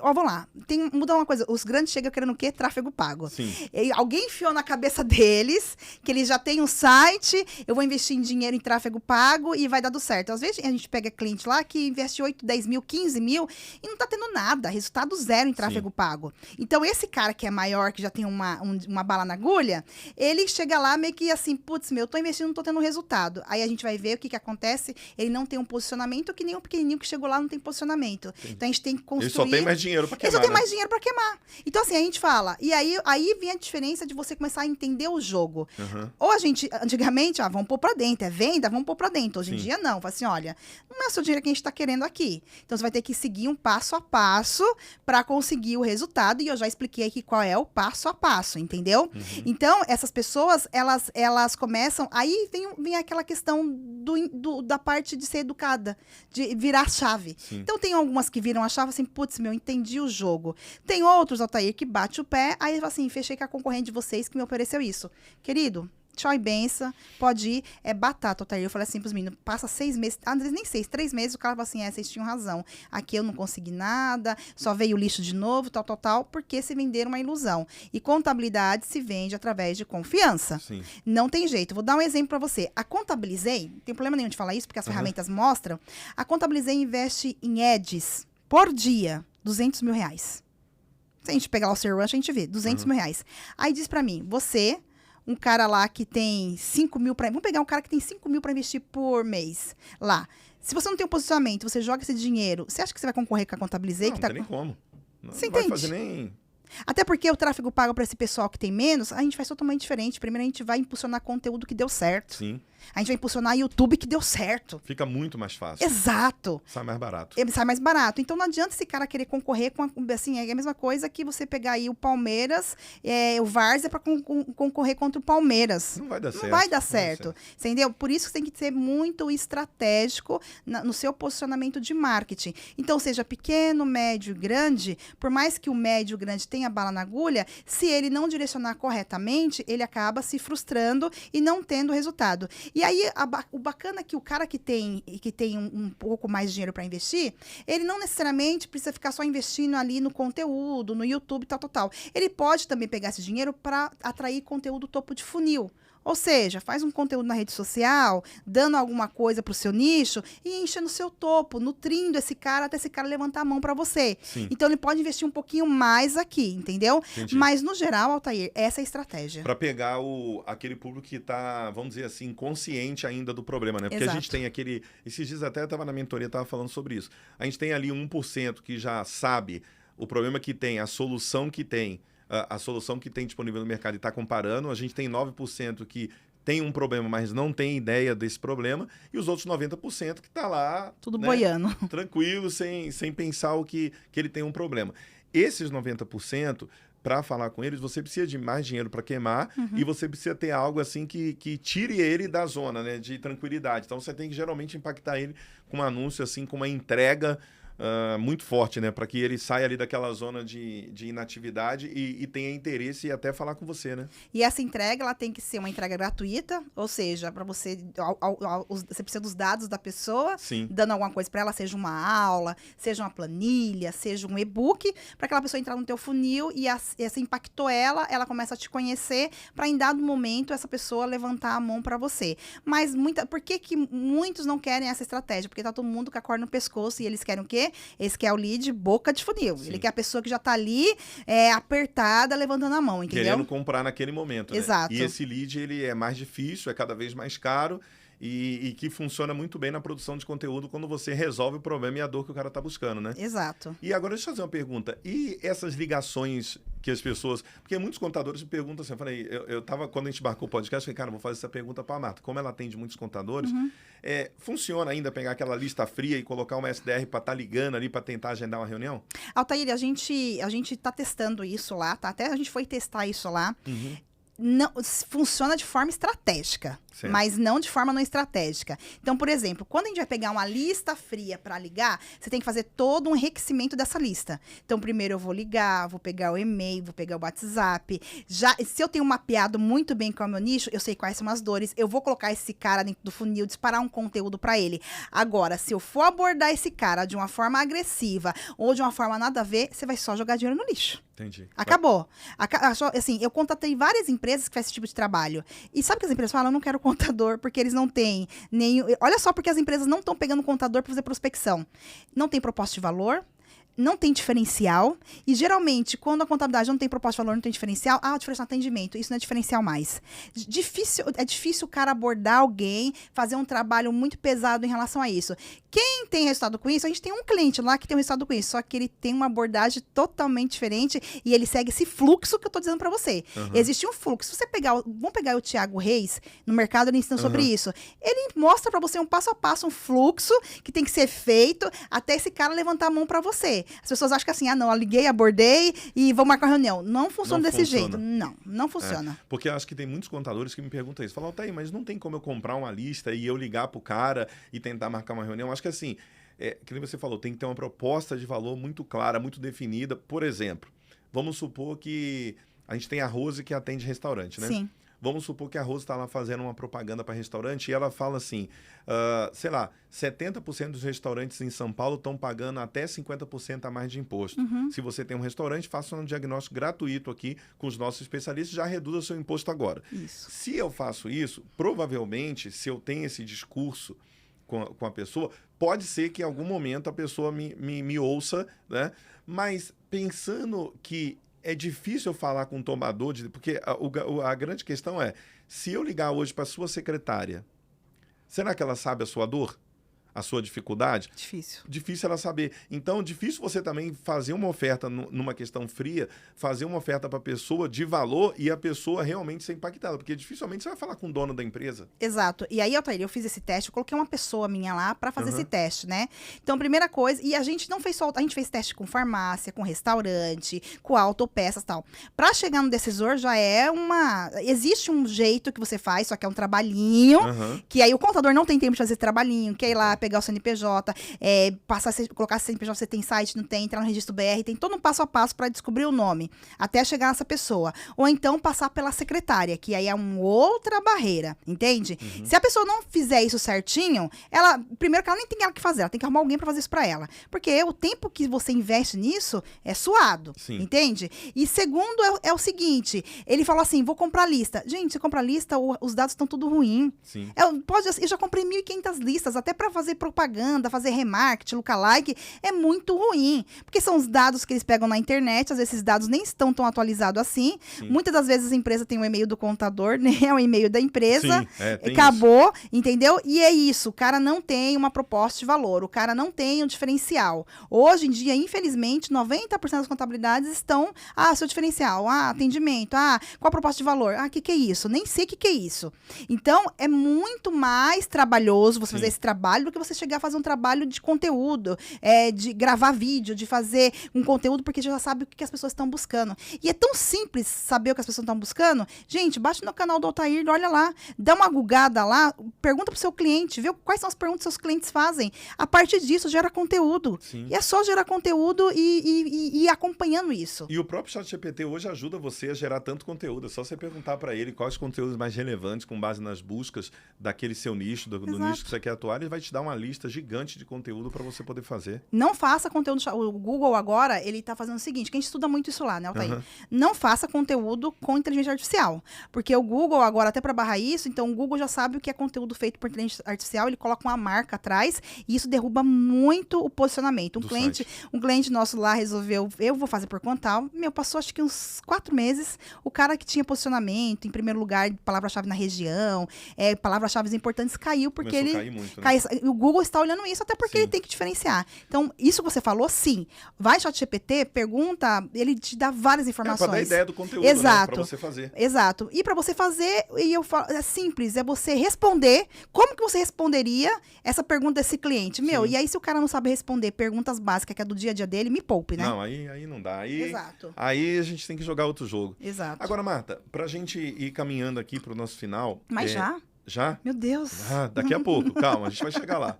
vamos lá. Mudar uma coisa. Os grandes chegam querendo o quê? Tráfego pago. Sim. Alguém enfiou na cabeça deles que eles já têm um site, eu vou investir em dinheiro em tráfego pago e vai dar tudo certo. Às vezes a gente pega cliente lá que investe 8, 10 mil, 15 mil e não tá tendo nada. Resultado zero em tráfego pago. Então, esse cara que é maior, que já tem uma bala na agulha, ele chega lá meio que assim, putz, eu tô investindo, não tô tendo resultado. Aí a gente vai ver o que acontece. Ele não tem um posicionamento que nem o pequenininho que chegou chego lá, não tem posicionamento. Então a gente tem que construir... Ele só tem mais dinheiro para queimar, Ele só tem mais dinheiro para queimar. Então assim, a gente fala, e aí vem a diferença de você começar a entender o jogo. Ou a gente, antigamente, vamos pôr para dentro, é venda, vamos pôr para dentro. Hoje em dia não, fala assim, olha, não é o seu dinheiro que a gente está querendo aqui. Então você vai ter que seguir um passo a passo para conseguir o resultado, e eu já expliquei aqui qual é o passo a passo, entendeu? Então, essas pessoas, elas começam, aí vem aquela questão da parte de ser educada, de virar a chave. Sim. Então, tem algumas que viram a chave assim, putz, entendi o jogo. Tem outros, Altair, que bate o pé, aí fala assim, fechei com a concorrente de vocês que me ofereceu isso. Querido, tchau e benção, pode ir, é batata, Altair. Eu falei assim pros meninos, passa 6 meses, às vezes nem 6, 3 meses, o cara fala assim, vocês tinham razão. Aqui eu não consegui nada, só veio o lixo de novo, tal, porque se venderam uma ilusão. E contabilidade se vende através de confiança. Sim. Não tem jeito. Vou dar um exemplo para você. A Contabilizei, não tem problema nenhum de falar isso, porque as ferramentas mostram, a Contabilizei investe em ads por dia, R$200 mil. Se a gente pegar lá o Ser Rush, a gente vê, R$200 mil. Aí diz para mim, você... Um cara lá que tem 5 mil para... Vamos pegar um cara que tem 5 mil para investir por mês lá. Se você não tem um posicionamento, você joga esse dinheiro, você acha que você vai concorrer com a Contabilizei? Não, que não tem nem como. Você não vai entende? fazer nem... Até porque o tráfego pago para esse pessoal que tem menos, a gente faz totalmente diferente. Primeiro a gente vai impulsionar conteúdo que deu certo. Sim. A gente vai impulsionar YouTube que deu certo. Fica muito mais fácil. Exato. Sai mais barato. Sai mais barato. Então não adianta esse cara querer concorrer com assim, é a mesma coisa que você pegar aí o Palmeiras, o Várzea para concorrer contra o Palmeiras. Não vai dar certo. Não vai dar certo. Entendeu? Por isso que você tem que ser muito estratégico no seu posicionamento de marketing. Então, seja pequeno, médio, grande, por mais que o médio grande tenha bala na agulha, se ele não direcionar corretamente, ele acaba se frustrando e não tendo resultado. E aí, o bacana é que o cara que tem um pouco mais de dinheiro para investir, ele não necessariamente precisa ficar só investindo ali no conteúdo, no YouTube, tal. Ele pode também pegar esse dinheiro para atrair conteúdo topo de funil. Ou seja, faz um conteúdo na rede social, dando alguma coisa para o seu nicho e enchendo o seu topo, nutrindo esse cara até esse cara levantar a mão para você. Sim. Então, ele pode investir um pouquinho mais aqui, entendeu? Entendi. Mas, no geral, Altair, essa é a estratégia. Para pegar aquele público que está, vamos dizer assim, consciente ainda do problema, né? Porque Exato. a gente tem aquele... Esses dias até estava na mentoria, estava falando sobre isso. A gente tem ali 1% que já sabe o problema que tem, a solução que tem, a solução que tem disponível no mercado e está comparando. A gente tem 9% que tem um problema, mas não tem ideia desse problema. E os outros 90% que está lá... Tudo né, boiando. tranquilo, sem pensar que ele tem um problema. Esses 90%... Para falar com eles, você precisa de mais dinheiro para queimar e você precisa ter algo assim que tire ele da zona, né, de tranquilidade. Então, você tem que geralmente impactar ele com um anúncio, assim, com uma entrega muito forte, né, para que ele saia ali daquela zona de inatividade e tenha interesse e até falar com você, né? E essa entrega, ela tem que ser uma entrega gratuita, ou seja, para você, você precisa dos dados da pessoa, Sim. dando alguma coisa para ela, seja uma aula, seja uma planilha, seja um e-book, para aquela pessoa entrar no teu funil e essa impactou ela começa a te conhecer, para em dado momento essa pessoa levantar a mão para você. Mas por que muitos não querem essa estratégia? Porque tá todo mundo com a corda no pescoço e eles querem o quê? Esse quer o lead boca de funil. Sim. Ele quer a pessoa que já tá ali apertada, levantando a mão, entendeu? Querendo comprar naquele momento, né? Exato. E esse lead, ele é mais difícil, é cada vez mais caro e que funciona muito bem na produção de conteúdo quando você resolve o problema e a dor que o cara tá buscando, né? Exato. E agora deixa eu fazer uma pergunta. E essas ligações que as pessoas... Porque muitos contadores me perguntam assim, eu falei, quando a gente marcou o podcast, eu falei, cara, vou fazer essa pergunta para a Marta. Como ela atende muitos contadores, funciona ainda pegar aquela lista fria e colocar uma SDR para estar ligando ali para tentar agendar uma reunião? Altair, a gente tá testando isso lá, tá? Até a gente foi testar isso lá. Não, funciona de forma estratégica, certo, mas não de forma não estratégica. Então, por exemplo, quando a gente vai pegar uma lista fria para ligar, você tem que fazer todo um enriquecimento dessa lista. Então, primeiro eu vou ligar, vou pegar o e-mail, vou pegar o WhatsApp. Se eu tenho mapeado muito bem qual é o meu nicho, eu sei quais são as dores, eu vou colocar esse cara dentro do funil, disparar um conteúdo para ele. Agora, se eu for abordar esse cara de uma forma agressiva ou de uma forma nada a ver, você vai só jogar dinheiro no lixo. Entendi. Acabou. Assim, eu contatei várias empresas que fazem esse tipo de trabalho. E sabe o que as empresas falam? Eu não quero contador, porque eles não têm nenhum... Olha só porque as empresas não estão pegando contador para fazer prospecção. Não tem proposta de valor. não tem diferencial, e geralmente, quando a contabilidade não tem proposta de valor, não tem diferencial, o diferencial é atendimento, isso não é diferencial mais. É difícil o cara abordar alguém, fazer um trabalho muito pesado em relação a isso. Quem tem resultado com isso, a gente tem um cliente lá que tem um resultado com isso, só que ele tem uma abordagem totalmente diferente e ele segue esse fluxo que eu tô dizendo para você. Existe um fluxo. Se você vamos pegar o Thiago Reis, no mercado ele ensina sobre isso. Ele mostra para você um passo a passo, um fluxo que tem que ser feito até esse cara levantar a mão para você. As pessoas acham que assim, não, eu liguei, abordei e vou marcar uma reunião. Não funciona desse jeito. Não funciona. Porque eu acho que tem muitos contadores que me perguntam isso. Falam, Altair, mas não tem como eu comprar uma lista e eu ligar pro cara e tentar marcar uma reunião? Eu acho que assim, que nem você falou, tem que ter uma proposta de valor muito clara, muito definida. Por exemplo, vamos supor que a gente tem a Rose que atende restaurante, né? Sim. Vamos supor que a Rose está lá fazendo uma propaganda para restaurante e ela fala assim, sei lá, 70% dos restaurantes em São Paulo estão pagando até 50% a mais de imposto. Se você tem um restaurante, faça um diagnóstico gratuito aqui com os nossos especialistas, já reduza seu imposto agora. Isso. Se eu faço isso, provavelmente, se eu tenho esse discurso com a pessoa, pode ser que em algum momento a pessoa me ouça, né? Mas pensando que é difícil eu falar com um tomador, porque a grande questão é, se eu ligar hoje para a sua secretária, será que ela sabe a sua dor? A sua dificuldade? Difícil. Difícil ela saber. Então, difícil você também fazer uma oferta numa questão fria, fazer uma oferta para a pessoa de valor e a pessoa realmente ser impactada, porque dificilmente você vai falar com o dono da empresa. Exato. E aí, Altair, eu fiz esse teste, eu coloquei uma pessoa minha lá para fazer esse teste, né? Então, primeira coisa, e a gente não fez só, a gente fez teste com farmácia, com restaurante, com autopeças e tal. Para chegar no decisor já existe um jeito que você faz, só que é um trabalhinho, que aí o contador não tem tempo de fazer esse trabalhinho, quer ir lá pegar o CNPJ, colocar CNPJ, você tem site, não tem, entrar no registro BR, tem todo um passo a passo para descobrir o nome, até chegar nessa pessoa. Ou então passar pela secretária, que aí é uma outra barreira, entende? Se a pessoa não fizer isso certinho, primeiro que ela nem tem ela que fazer, ela tem que arrumar alguém para fazer isso para ela. Porque o tempo que você investe nisso é suado, entende? E segundo é o seguinte, ele falou assim, vou comprar lista. Gente, você compra lista, os dados estão tudo ruim. Eu já comprei 1.500 listas, até para fazer propaganda, fazer remarketing, lookalike, é muito ruim. Porque são os dados que eles pegam na internet, às vezes esses dados nem estão tão atualizados assim. Muitas das vezes a empresa tem um e-mail do contador, né? É o e-mail da empresa. Acabou, isso. Entendeu? E é isso, o cara não tem uma proposta de valor, o cara não tem um diferencial. Hoje em dia, infelizmente, 90% das contabilidades estão, seu diferencial, atendimento, qual a proposta de valor? O que é isso? Nem sei o que é isso. Então, é muito mais trabalhoso você fazer esse trabalho do que você chegar a fazer um trabalho de conteúdo, de gravar vídeo, de fazer um conteúdo, porque já sabe o que as pessoas estão buscando. E é tão simples saber o que as pessoas estão buscando. Gente, baixa no canal do Altair, olha lá, dá uma gugada lá, pergunta pro seu cliente, vê quais são as perguntas que seus clientes fazem. A partir disso, gera conteúdo. E é só gerar conteúdo e ir acompanhando isso. E o próprio ChatGPT hoje ajuda você a gerar tanto conteúdo. É só você perguntar para ele quais os conteúdos mais relevantes com base nas buscas daquele seu nicho, do nicho que você quer atuar, ele vai te dar uma lista gigante de conteúdo para você poder fazer. Não faça conteúdo. O Google agora, ele tá fazendo o seguinte, que a gente estuda muito isso lá, né, Altair? Não faça conteúdo com inteligência artificial. Porque o Google agora, até para barrar isso, então o Google já sabe o que é conteúdo feito por inteligência artificial, ele coloca uma marca atrás e isso derruba muito o posicionamento. Um cliente nosso lá resolveu, eu vou fazer por contal, passou acho que uns 4 meses, o cara que tinha posicionamento, em primeiro lugar, palavra-chave na região, palavras-chave importantes, caiu porque começou ele... a cair muito, né? O Google está olhando isso, até porque ele tem que diferenciar. Então, isso que você falou, sim. Vai no ChatGPT, pergunta, ele te dá várias informações. Para dar ideia do conteúdo, exato, né? Para você fazer. Exato. E para você fazer, eu falo, é simples, é você responder. Como que você responderia essa pergunta desse cliente? E aí se o cara não sabe responder perguntas básicas, que é do dia a dia dele, me poupe, né? Não, aí não dá. Exato. Aí a gente tem que jogar outro jogo. Exato. Agora, Marta, pra gente ir caminhando aqui pro nosso final... Mas já? Já? Meu Deus. Daqui a pouco, calma, a gente vai chegar lá.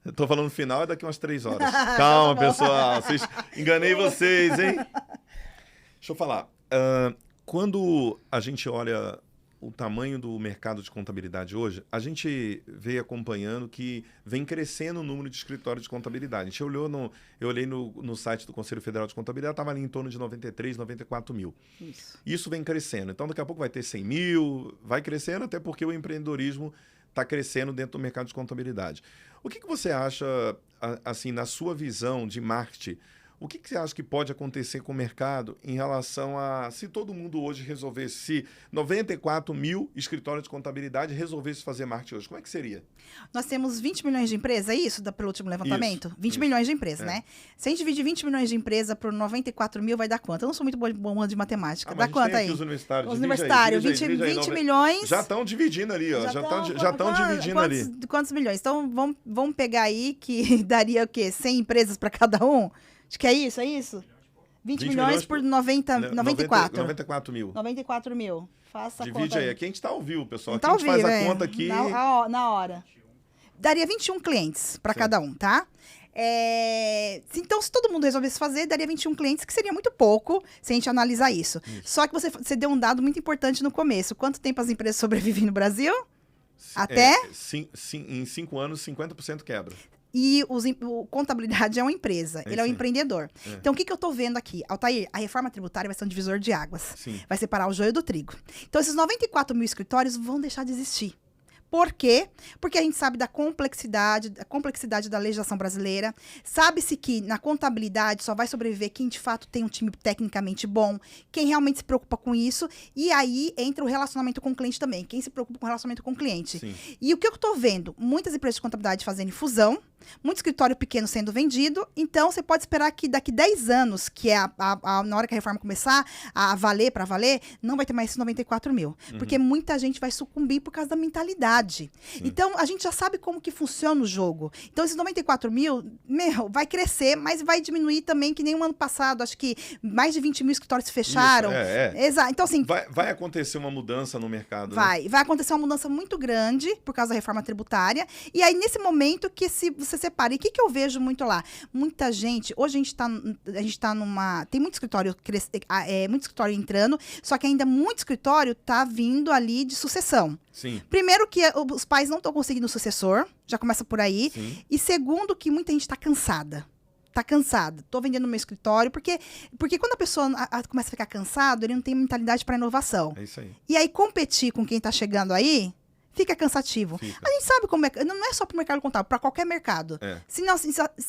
Eu tô falando final, é daqui umas 3 horas. Calma, pessoal, enganei vocês, hein? Deixa eu falar. Quando a gente olha o tamanho do mercado de contabilidade hoje, a gente veio acompanhando que vem crescendo o número de escritórios de contabilidade. A gente eu olhei no site do Conselho Federal de Contabilidade, estava ali em torno de 93, 94 mil. Isso vem crescendo. Então, daqui a pouco vai ter 100 mil, vai crescendo, até porque o empreendedorismo está crescendo dentro do mercado de contabilidade. O que você acha, assim, na sua visão de marketing, O que você acha que pode acontecer com o mercado em relação a se todo mundo hoje resolvesse, se 94 mil escritórios de contabilidade resolvesse fazer marketing hoje, como é que seria? Nós temos 20 milhões de empresas, é isso, pelo último levantamento? Isso, 20 isso. milhões de empresas, né? Se a gente dividir 20 milhões de empresas por 94 mil, vai dar quanto? Eu não sou muito boa de matemática. Dá quanto aí? Os universitários. Os universitários, 20 milhões. Já estão dividindo ali, ó. Já estão dividindo ali. Quantos milhões? Então, vamos pegar aí que daria o quê? 100 empresas para cada um? Acho que é isso, é isso? 20 milhões por 94. 94 mil. 94 mil. Faça a conta. Divide aí. Aqui a gente está ao vivo, pessoal. Aqui Tá a gente faz a conta aqui. Na hora. Daria 21 clientes para cada um, tá? Então, se todo mundo resolvesse fazer, daria 21 clientes, que seria muito pouco se a gente analisar isso. Só que você deu um dado muito importante no começo. Quanto tempo as empresas sobrevivem no Brasil? Até? Em 5 anos, 50% quebra. E o contabilidade é uma empresa, ele é um empreendedor. Então, o que eu estou vendo aqui? Altair, a reforma tributária vai ser um divisor de águas. Sim. Vai separar o joio do trigo. Então, esses 94 mil escritórios vão deixar de existir. Por quê? Porque a gente sabe da complexidade da legislação brasileira. Sabe-se que na contabilidade só vai sobreviver quem de fato tem um time tecnicamente bom, quem realmente se preocupa com isso. E aí entra o relacionamento com o cliente também. Quem se preocupa com o relacionamento com o cliente. Sim. E o que eu estou vendo? Muitas empresas de contabilidade fazendo fusão, muito escritório pequeno sendo vendido. Então, você pode esperar que daqui 10 anos, que é na hora que a reforma começar a valer, para valer, não vai ter mais esses 94 mil. Porque muita gente vai sucumbir por causa da mentalidade. Sim. Então, a gente já sabe como que funciona o jogo. Então, esses 94 mil, vai crescer, mas vai diminuir também, que nem o ano passado. Acho que mais de 20 mil escritórios se fecharam. Exato. Então, assim... Vai acontecer uma mudança no mercado, Vai. né? Vai acontecer uma mudança muito grande por causa da reforma tributária. E aí, nesse momento que se você separa. E o que eu vejo muito lá? Muita gente... Hoje a gente tá numa... Tem muito escritório entrando, só que ainda muito escritório tá vindo ali de sucessão. Sim. Primeiro que os pais não estão conseguindo sucessor, já começa por aí. Sim. E segundo que muita gente está cansada. Tá cansada. Tô vendendo meu escritório, porque quando a pessoa começa a ficar cansado, ele não tem mentalidade para inovação. É isso aí. E aí competir com quem tá chegando aí fica cansativo. Fica. A gente sabe como é, não é só para o mercado contábil, para qualquer mercado. Se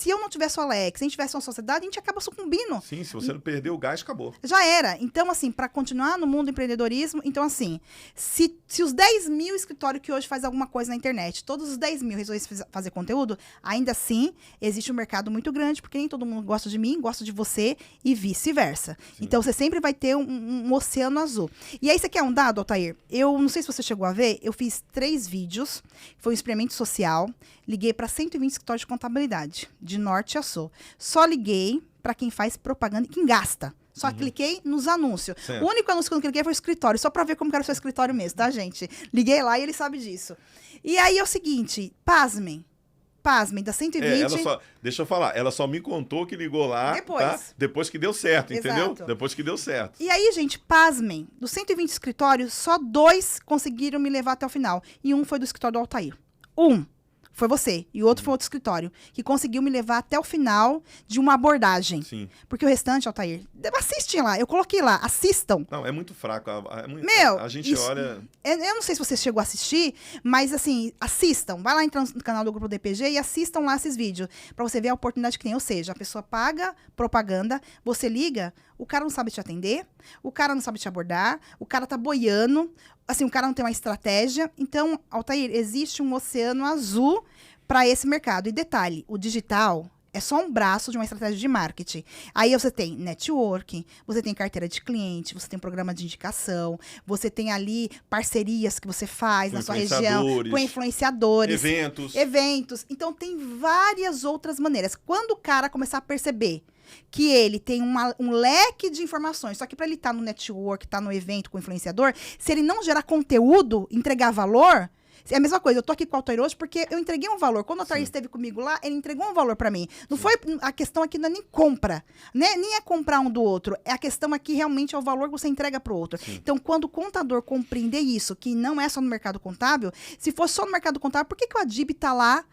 eu não tivesse o Alex, se a gente tivesse uma sociedade, a gente acaba sucumbindo. Sim, se você não perder o gás, acabou. Já era. Então, assim, para continuar no mundo do empreendedorismo, então, assim, se os 10 mil escritórios que hoje faz alguma coisa na internet, todos os 10 mil resolvessem fazer conteúdo, ainda assim, existe um mercado muito grande, porque nem todo mundo gosta de mim, gosta de você e vice-versa. Então, você sempre vai ter um oceano azul. E aí, você quer um dado, Altair? Eu não sei se você chegou a ver, eu fiz 3 vídeos, foi um experimento social, liguei para 120 escritórios de contabilidade, de norte a sul. Só liguei para quem faz propaganda e quem gasta. Só cliquei nos anúncios. Certo. O único anúncio que eu cliquei foi o escritório, só para ver como que era o seu escritório mesmo, tá, gente? Liguei lá e ele sabe disso. E aí é o seguinte, pasmem, das 120... Deixa eu falar, ela só me contou que ligou lá, depois que deu certo, entendeu? Depois que deu certo. E aí, gente, pasmem, dos 120 escritórios, só 2 conseguiram me levar até o final. E um foi do escritório do Altair. Foi você. E o outro foi outro escritório. Que conseguiu me levar até o final de uma abordagem. Sim. Porque o restante, Altair, assistem lá. Eu coloquei lá. Assistam. Não, é muito fraco. Meu, a gente olha... Eu não sei se você chegou a assistir, mas assim, assistam. Vai lá entrar no canal do Grupo DPG e assistam lá esses vídeos. Pra você ver a oportunidade que tem. Ou seja, a pessoa paga propaganda, você liga, o cara não sabe te atender, o cara não sabe te abordar, o cara tá boiando, assim, o cara não tem uma estratégia. Então, Altair, existe um oceano azul para esse mercado. E detalhe, o digital é só um braço de uma estratégia de marketing. Aí você tem networking, você tem carteira de cliente, você tem programa de indicação, você tem ali parcerias que você faz na sua região, com influenciadores. Eventos. Então, tem várias outras maneiras. Quando o cara começar a perceber que ele tem um leque de informações, só que para ele estar no network, estar no evento com o influenciador, se ele não gerar conteúdo, entregar valor... É a mesma coisa, eu tô aqui com o Altair hoje porque eu entreguei um valor. Quando o Altair esteve comigo lá, ele entregou um valor para mim. Não foi a questão aqui, não é nem compra, né? Nem é comprar um do outro. É a questão aqui realmente é o valor que você entrega para o outro. Então, quando o contador compreender isso, que não é só no mercado contábil, se fosse só no mercado contábil, por que o Adib tá lá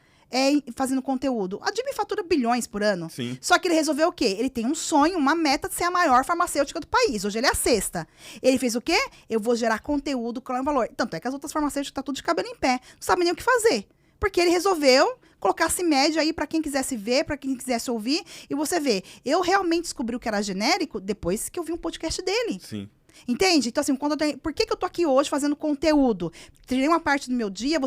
fazendo conteúdo? A Adib fatura bilhões por ano. Sim. Só que ele resolveu o quê? Ele tem um sonho, uma meta de ser a maior farmacêutica do país. Hoje ele é a 6ª. Ele fez o quê? Eu vou gerar conteúdo com valor. Tanto é que as outras farmacêuticas estão tudo de cabelo em pé. Não sabem nem o que fazer. Porque ele resolveu colocasse média aí para quem quisesse ver, para quem quisesse ouvir, e você vê. Eu realmente descobri o que era genérico depois que eu vi um podcast dele. Sim. Entende? Então, assim, por que eu tô aqui hoje fazendo conteúdo? Tirei uma parte do meu dia,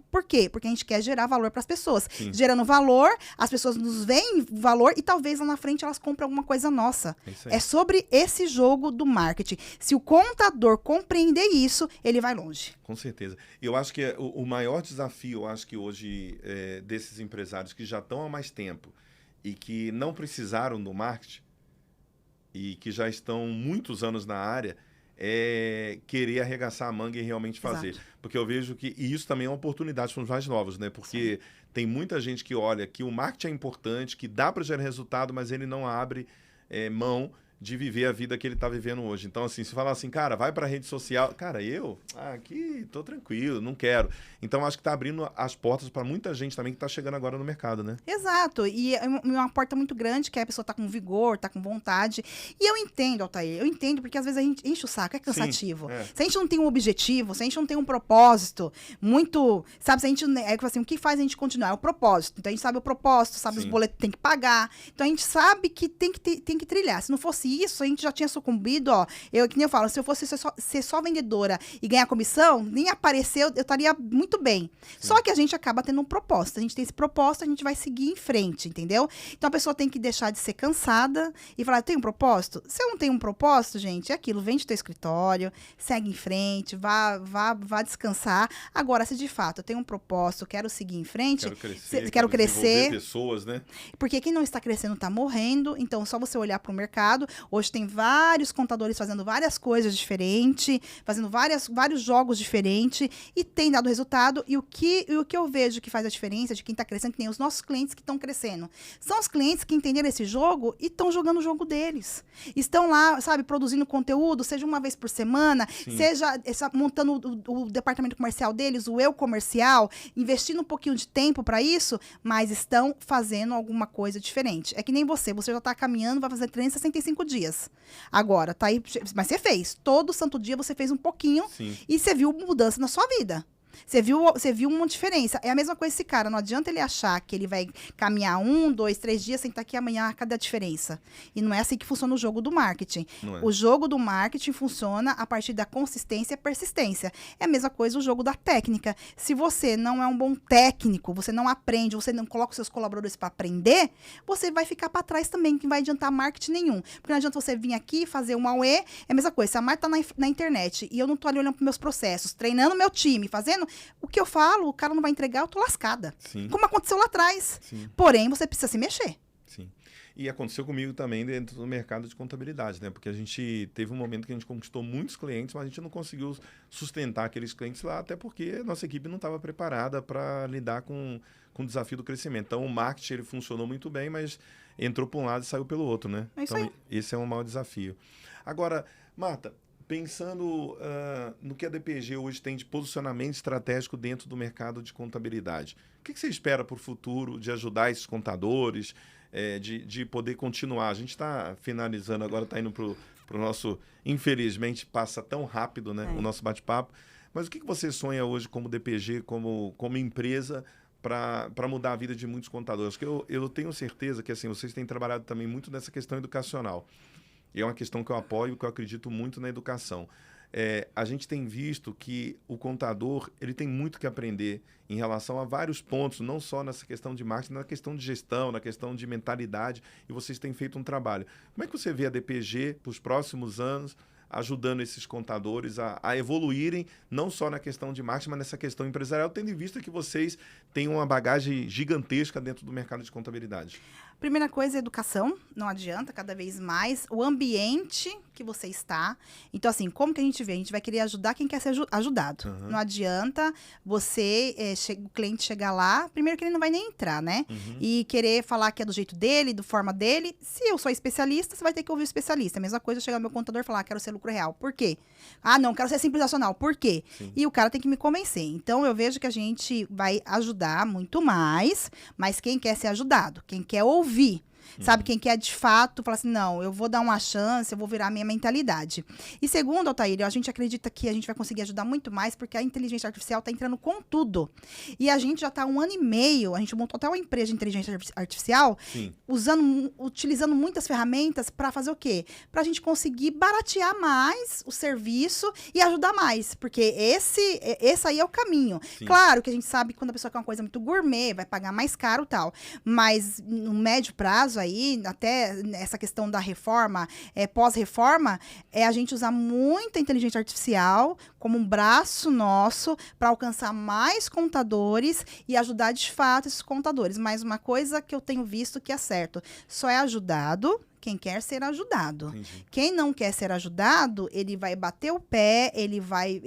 Por quê? Porque a gente quer gerar valor para as pessoas. Sim. Gerando valor, as pessoas nos veem valor e talvez lá na frente elas comprem alguma coisa nossa. É sobre esse jogo do marketing. Se o contador compreender isso, ele vai longe. Com certeza. Eu acho que o maior desafio, eu acho que hoje, desses empresários que já estão há mais tempo e que não precisaram do marketing, e que já estão muitos anos na área, é querer arregaçar a manga e realmente fazer. Exato. Porque eu vejo que... E isso também é uma oportunidade para os mais novos, né? Porque tem muita gente que olha que o marketing é importante, que dá para gerar resultado, mas ele não abre mão de viver a vida que ele está vivendo hoje. Então, assim, se falar assim, cara, vai para a rede social... Cara, aqui tô tranquilo, não quero. Então, acho que está abrindo as portas para muita gente também que está chegando agora no mercado, né? Exato. E é uma porta muito grande, que a pessoa tá com vigor, tá com vontade. E eu entendo, Altair, porque às vezes a gente enche o saco, é cansativo. Sim, Se a gente não tem um objetivo, se a gente não tem um propósito muito... Sabe, se a gente... assim, o que faz a gente continuar? É o propósito. Então, a gente sabe o propósito, sabe os boletos que tem que pagar. Então, a gente sabe que tem que trilhar. Se não fosse isso, a gente já tinha sucumbido, ó. Que nem eu falo, se eu fosse ser só vendedora e ganhar comissão, nem apareceu, eu estaria muito bem. Sim. Só que a gente acaba tendo um propósito. A gente tem esse propósito, a gente vai seguir em frente, entendeu? Então a pessoa tem que deixar de ser cansada e falar, tem um propósito? Se eu não tenho um propósito, gente, é aquilo, vende teu escritório, segue em frente, vá descansar. Agora, se de fato eu tenho um propósito, quero seguir em frente, quero crescer. Pessoas, né? Porque quem não está crescendo está morrendo, então só você olhar para o mercado. Hoje tem vários contadores fazendo várias coisas diferentes, fazendo vários jogos diferentes e tem dado resultado. E o que eu vejo que faz a diferença de quem está crescendo, que nem os nossos clientes que estão crescendo. São os clientes que entenderam esse jogo e estão jogando o jogo deles. Estão lá, sabe, produzindo conteúdo, seja uma vez por semana, Sim. seja montando o departamento comercial deles, o eu comercial, investindo um pouquinho de tempo para isso, mas estão fazendo alguma coisa diferente. É que nem você já está caminhando, vai fazer 365 dias. Agora, tá aí, mas você fez. Todo santo dia você fez um pouquinho. Sim. E você viu mudança na sua vida. Você viu uma diferença. É a mesma coisa esse cara. Não adianta ele achar que ele vai caminhar 1, 2, 3 dias sem estar aqui amanhã. Cadê a diferença? E não é assim que funciona o jogo do marketing. Não é. O jogo do marketing funciona a partir da consistência e persistência. É a mesma coisa o jogo da técnica. Se você não é um bom técnico, você não aprende, você não coloca os seus colaboradores para aprender, você vai ficar para trás também, que não vai adiantar marketing nenhum. Porque não adianta você vir aqui fazer um AUE, é a mesma coisa. Se a Marta tá na internet e eu não tô ali olhando para meus processos, treinando meu time, fazendo o que eu falo, o cara não vai entregar, eu tô lascada. Sim. Como aconteceu lá atrás. Sim. Porém, você precisa se mexer. Sim. E aconteceu comigo também dentro do mercado de contabilidade, né? Porque a gente teve um momento que a gente conquistou muitos clientes, mas a gente não conseguiu sustentar aqueles clientes lá, até porque a nossa equipe não estava preparada para lidar com o desafio do crescimento. Então, o marketing ele funcionou muito bem, mas entrou para um lado e saiu pelo outro, né? É isso então, aí. Esse é um maior desafio. Agora, Marta, pensando no que a DPG hoje tem de posicionamento estratégico dentro do mercado de contabilidade, o que você espera para o futuro de ajudar esses contadores, de poder continuar? A gente está finalizando agora, está indo para o nosso... Infelizmente, passa tão rápido, né, o nosso bate-papo. Mas o que você sonha hoje como DPG, como empresa, para mudar a vida de muitos contadores? Porque eu tenho certeza que assim, vocês têm trabalhado também muito nessa questão educacional. E é uma questão que eu apoio, que eu acredito muito na educação. A gente tem visto que o contador ele tem muito que aprender em relação a vários pontos, não só nessa questão de marketing, na questão de gestão, na questão de mentalidade, e vocês têm feito um trabalho. Como é que você vê a DPG para os próximos anos, ajudando esses contadores a evoluírem, não só na questão de marketing, mas nessa questão empresarial, tendo em vista que vocês têm uma bagagem gigantesca dentro do mercado de contabilidade? Primeira coisa, educação. Não adianta, cada vez mais. O ambiente que você está. Então, assim, como que a gente vê? A gente vai querer ajudar quem quer ser ajudado. Uhum. Não adianta você, o cliente chegar lá, primeiro que ele não vai nem entrar, né? Uhum. E querer falar que é do jeito dele, do forma dele. Se eu sou especialista, você vai ter que ouvir o especialista. A mesma coisa chegar no meu contador e falar, quero ser lucro real. Por quê? Ah, não, quero ser simples nacional. Por quê? Sim. E o cara tem que me convencer. Então, eu vejo que a gente vai ajudar muito mais, mas quem quer ser ajudado, quem quer ouvir. Sabe, quem quer de fato, fala assim, não, eu vou dar uma chance, eu vou virar a minha mentalidade. E segundo, Altair, a gente acredita que a gente vai conseguir ajudar muito mais, porque a inteligência artificial está entrando com tudo. E a gente já está há 1 ano e meio, a gente montou até uma empresa de inteligência artificial, utilizando muitas ferramentas para fazer o quê? Para a gente conseguir baratear mais o serviço e ajudar mais, porque esse aí é o caminho. Sim. Claro que a gente sabe que quando a pessoa quer uma coisa muito gourmet, vai pagar mais caro e tal, mas no médio prazo aí, até essa questão da reforma, pós-reforma, é a gente usar muito a inteligência artificial como um braço nosso para alcançar mais contadores e ajudar de fato esses contadores. Mas uma coisa que eu tenho visto que é certo, só é ajudado quem quer ser ajudado. Entendi. Quem não quer ser ajudado, ele vai bater o pé, ele vai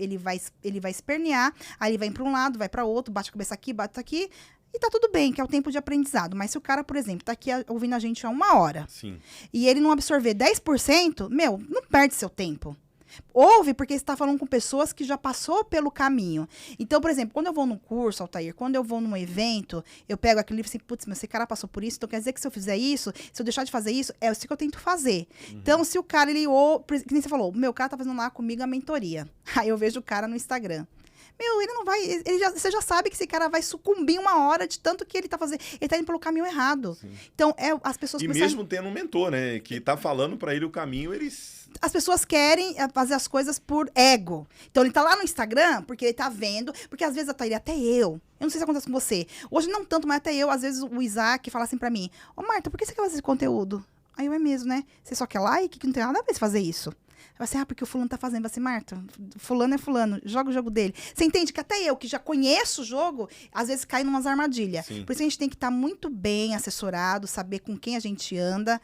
espernear, aí ele vai para um lado, vai para outro, bate a cabeça aqui, bate aqui, e tá tudo bem, que é o tempo de aprendizado. Mas se o cara, por exemplo, tá aqui ouvindo a gente há 1 hora, sim, e ele não absorver 10%, não perde seu tempo. Ouve, porque você está falando com pessoas que já passou pelo caminho. Então, por exemplo, quando eu vou num curso, Altair, quando eu vou num evento, eu pego aquele livro e assim, putz, mas esse cara passou por isso, então quer dizer que se eu fizer isso, se eu deixar de fazer isso, é isso que eu tento fazer. Então, se o cara, que nem você falou, meu cara tá fazendo lá comigo a mentoria. Aí eu vejo o cara no Instagram. Ele não vai, você já sabe que esse cara vai sucumbir 1 hora de tanto que ele tá fazendo, ele tá indo pelo caminho errado. Sim. Então, as pessoas... E mesmo tendo um mentor, né, que tá falando para ele o caminho, as pessoas querem fazer as coisas por ego. Então, ele tá lá no Instagram porque ele tá vendo, porque às vezes até eu não sei se acontece com você, hoje não tanto, mas até eu, às vezes o Isaac fala assim pra mim, Marta, por que você quer fazer esse conteúdo? Aí eu, é mesmo, né? Você só quer like, que não tem nada a ver fazer isso. Vai assim, porque o fulano tá fazendo. Vai assim, Marta, fulano é fulano, joga o jogo dele. Você entende que até eu, que já conheço o jogo, às vezes cai em umas armadilhas. Sim. Por isso a gente tem que estar muito bem assessorado, saber com quem a gente anda.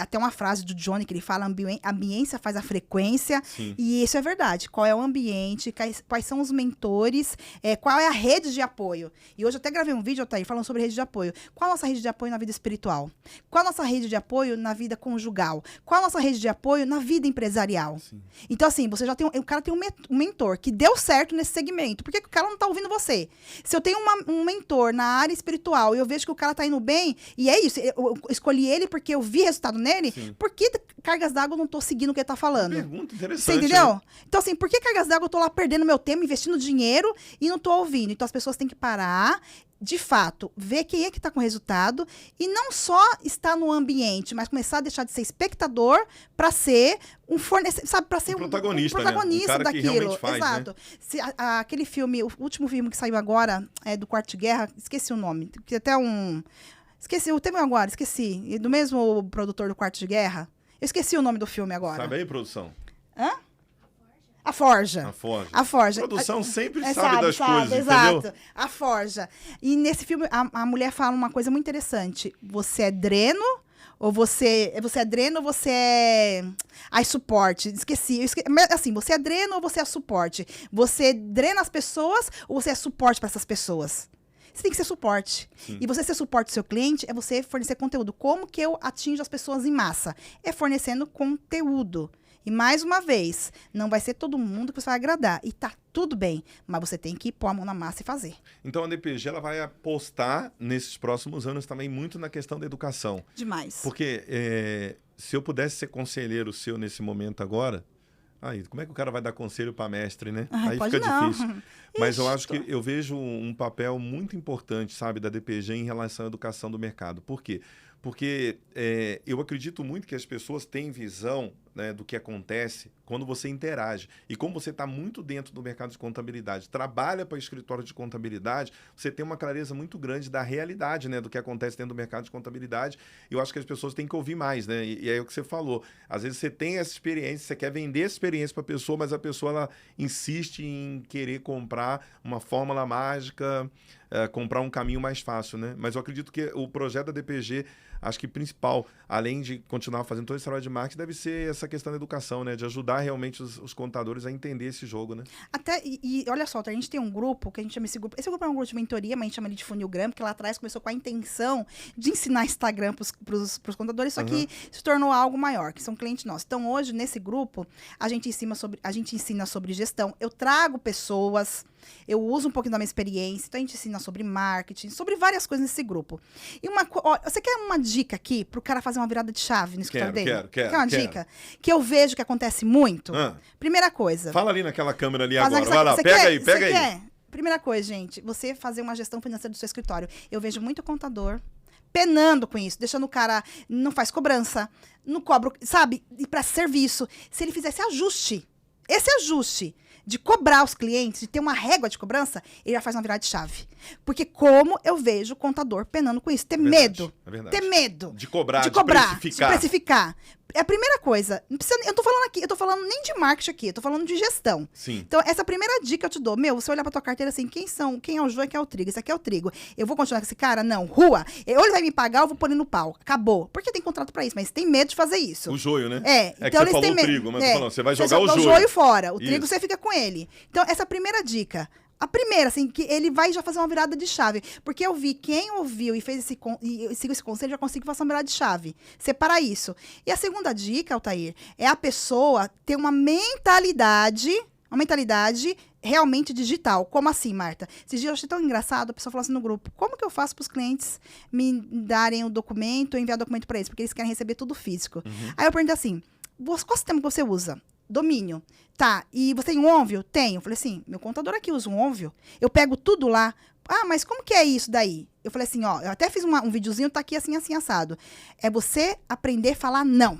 Até uma frase do Johnny que ele fala, a ambiência faz a frequência. Sim. E isso é verdade. Qual é o ambiente, quais são os mentores, qual é a rede de apoio. E hoje eu até gravei um vídeo, Altair, falando sobre rede de apoio. Qual a nossa rede de apoio na vida espiritual? Qual a nossa rede de apoio na vida conjugal? Qual a nossa rede de apoio na vida empresarial? Sim. Então, assim, você já tem o cara tem um mentor que deu certo nesse segmento. Por que o cara não tá ouvindo você? Se eu tenho um mentor na área espiritual e eu vejo que o cara tá indo bem, e é isso, eu escolhi ele porque eu vi resultado nele, sim, por que cargas d'água eu não tô seguindo o que ele tá falando? Pergunta interessante. Você entendeu? Né? Então, assim, por que cargas d'água eu tô lá perdendo meu tempo, investindo dinheiro e não tô ouvindo? Então, as pessoas têm que parar, de fato, ver quem é que está com resultado e não só estar no ambiente, mas começar a deixar de ser espectador para ser um fornecedor, sabe, para ser um protagonista, né? Um cara daquilo. Que realmente faz, exato. Né? Se, aquele filme, o último filme que saiu agora, do Quarto de Guerra, esqueci o nome, que até esqueci, o tema agora, esqueci, do mesmo produtor do Quarto de Guerra, eu esqueci o nome do filme agora. Sabe aí, produção? Hã? A Forja. A produção sempre sabe das coisas, exato. Entendeu? A Forja. E nesse filme, a mulher fala uma coisa muito interessante. Você é dreno ou você é dreno ou você é... Ai, suporte. Esqueci. Assim, você é dreno ou você é suporte? Você drena as pessoas ou você é suporte para essas pessoas? Você tem que ser suporte. Sim. E você ser suporte do seu cliente é você fornecer conteúdo. Como que eu atinjo as pessoas em massa? É fornecendo conteúdo. E mais uma vez, não vai ser todo mundo que você vai agradar. E tá tudo bem, mas você tem que pôr a mão na massa e fazer. Então a DPG ela vai apostar nesses próximos anos também muito na questão da educação. Demais. Porque se eu pudesse ser conselheiro seu nesse momento agora, aí como é que o cara vai dar conselho para mestre, né? Aí fica difícil. Mas eu acho que eu vejo um papel muito importante, sabe, da DPG em relação à educação do mercado. Por quê? Porque eu acredito muito que as pessoas têm visão, né, do que acontece quando você interage. E como você está muito dentro do mercado de contabilidade, trabalha para escritório de contabilidade, você tem uma clareza muito grande da realidade, né, do que acontece dentro do mercado de contabilidade. Eu acho que as pessoas têm que ouvir mais, né? E é o que você falou. Às vezes você tem essa experiência, você quer vender essa experiência para a pessoa, mas a pessoa ela insiste em querer comprar uma fórmula mágica, comprar um caminho mais fácil, né? Mas eu acredito que o projeto da DPG, acho que principal, além de continuar fazendo todo esse trabalho de marketing, deve ser essa questão da educação, né? De ajudar realmente os contadores a entender esse jogo, né? Até, e olha só, a gente tem um grupo, que a gente chama esse grupo é um grupo de mentoria, mas a gente chama ele de Funilgram, que lá atrás começou com a intenção de ensinar Instagram pros contadores, só que se tornou algo maior, que são clientes nossos. Então, hoje, nesse grupo, a gente ensina sobre gestão. Eu trago pessoas eu uso um pouquinho da minha experiência, então a gente ensina sobre marketing, sobre várias coisas nesse grupo. E você quer uma dica aqui pro cara fazer uma virada de chave no escritório dele? Quero. Quer uma dica? Que eu vejo que acontece muito? Primeira coisa. Fala ali naquela câmera ali agora. Vai lá, pega aí. Primeira coisa, gente, você fazer uma gestão financeira do seu escritório. Eu vejo muito contador penando com isso, deixando o cara, não faz cobrança, não cobra, sabe, e para serviço. Se ele fizesse esse ajuste de cobrar os clientes, de ter uma régua de cobrança, ele já faz uma virada de chave. Porque como eu vejo o contador penando com isso, ter medo. Ter medo. De cobrar, de precificar. É a primeira coisa. Não precisa, eu tô falando nem de marketing aqui, eu tô falando de gestão. Sim. Então, essa primeira dica que eu te dou, você olhar pra tua carteira assim, quem é o joio e quem é o trigo? Esse aqui é o trigo. Eu vou continuar com esse cara? Não. Rua. Ou ele vai me pagar, eu vou pôr ele no pau. Acabou. Porque tem contrato pra isso, mas tem medo de fazer isso. O joio, né? Então que você falou o trigo, mas falando, você vai jogar o joio. O joio fora. O trigo você fica com ele. Então, essa é a primeira dica. A primeira, assim, que ele vai já fazer uma virada de chave. Porque eu vi quem ouviu e fez e seguiu esse conselho, já conseguiu fazer uma virada de chave. Separa isso. E a segunda dica, Altair, é a pessoa ter uma mentalidade realmente digital. Como assim, Marta? Esses dias eu achei tão engraçado, a pessoa falou assim no grupo, como que eu faço para os clientes me darem o documento, eu enviar o documento para eles? Porque eles querem receber tudo físico. Aí eu perguntei assim, qual sistema que você usa? Domínio. Tá, e você tem um Onvio? Tenho. Eu falei assim, meu contador aqui usa um Onvio. Eu pego tudo lá. Ah, mas como que é isso daí? Eu falei assim, ó, eu até fiz um videozinho, tá aqui assim, assado. É você aprender a falar não.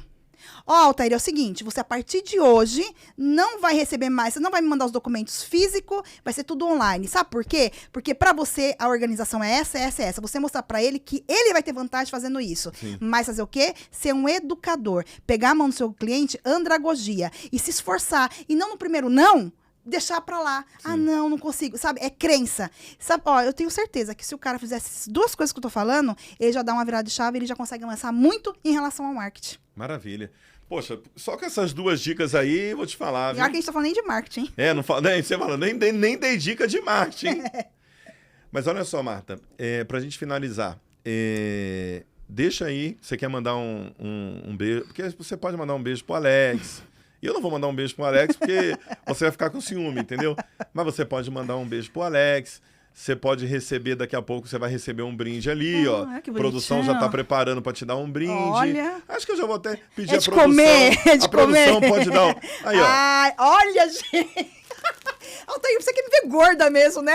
Ó, Altair, é o seguinte, você a partir de hoje não vai receber mais, você não vai me mandar os documentos físicos, vai ser tudo online. Sabe por quê? Porque pra você a organização é essa. Você mostrar pra ele que ele vai ter vantagem fazendo isso. Sim. Mas fazer o quê? Ser um educador. Pegar a mão do seu cliente, andragogia. E se esforçar. E não no primeiro não, deixar pra lá. Sim. Ah, não consigo. Sabe? É crença. Sabe? Ó, eu tenho certeza que se o cara fizesse essas duas coisas que eu tô falando, ele já dá uma virada de chave, ele já consegue avançar muito em relação ao marketing. Maravilha. Poxa, só com essas duas dicas aí, vou te falar. Pior que a gente tá falando nem de marketing. Não fala, você fala, nem dei dica de marketing. Mas olha só, Marta, pra gente finalizar, deixa aí, você quer mandar um beijo, porque você pode mandar um beijo pro Alex. E eu não vou mandar um beijo pro Alex, porque você vai ficar com ciúme, entendeu? Mas você pode mandar um beijo pro Alex. Você pode receber, daqui a pouco você vai receber um brinde ali, ó. A produção já tá preparando para te dar um brinde. Olha. Acho que eu já vou até pedir a produção. A produção pode dar um... Aí, ó. Ai, olha, gente. Altair, você quer me ver gorda mesmo, né?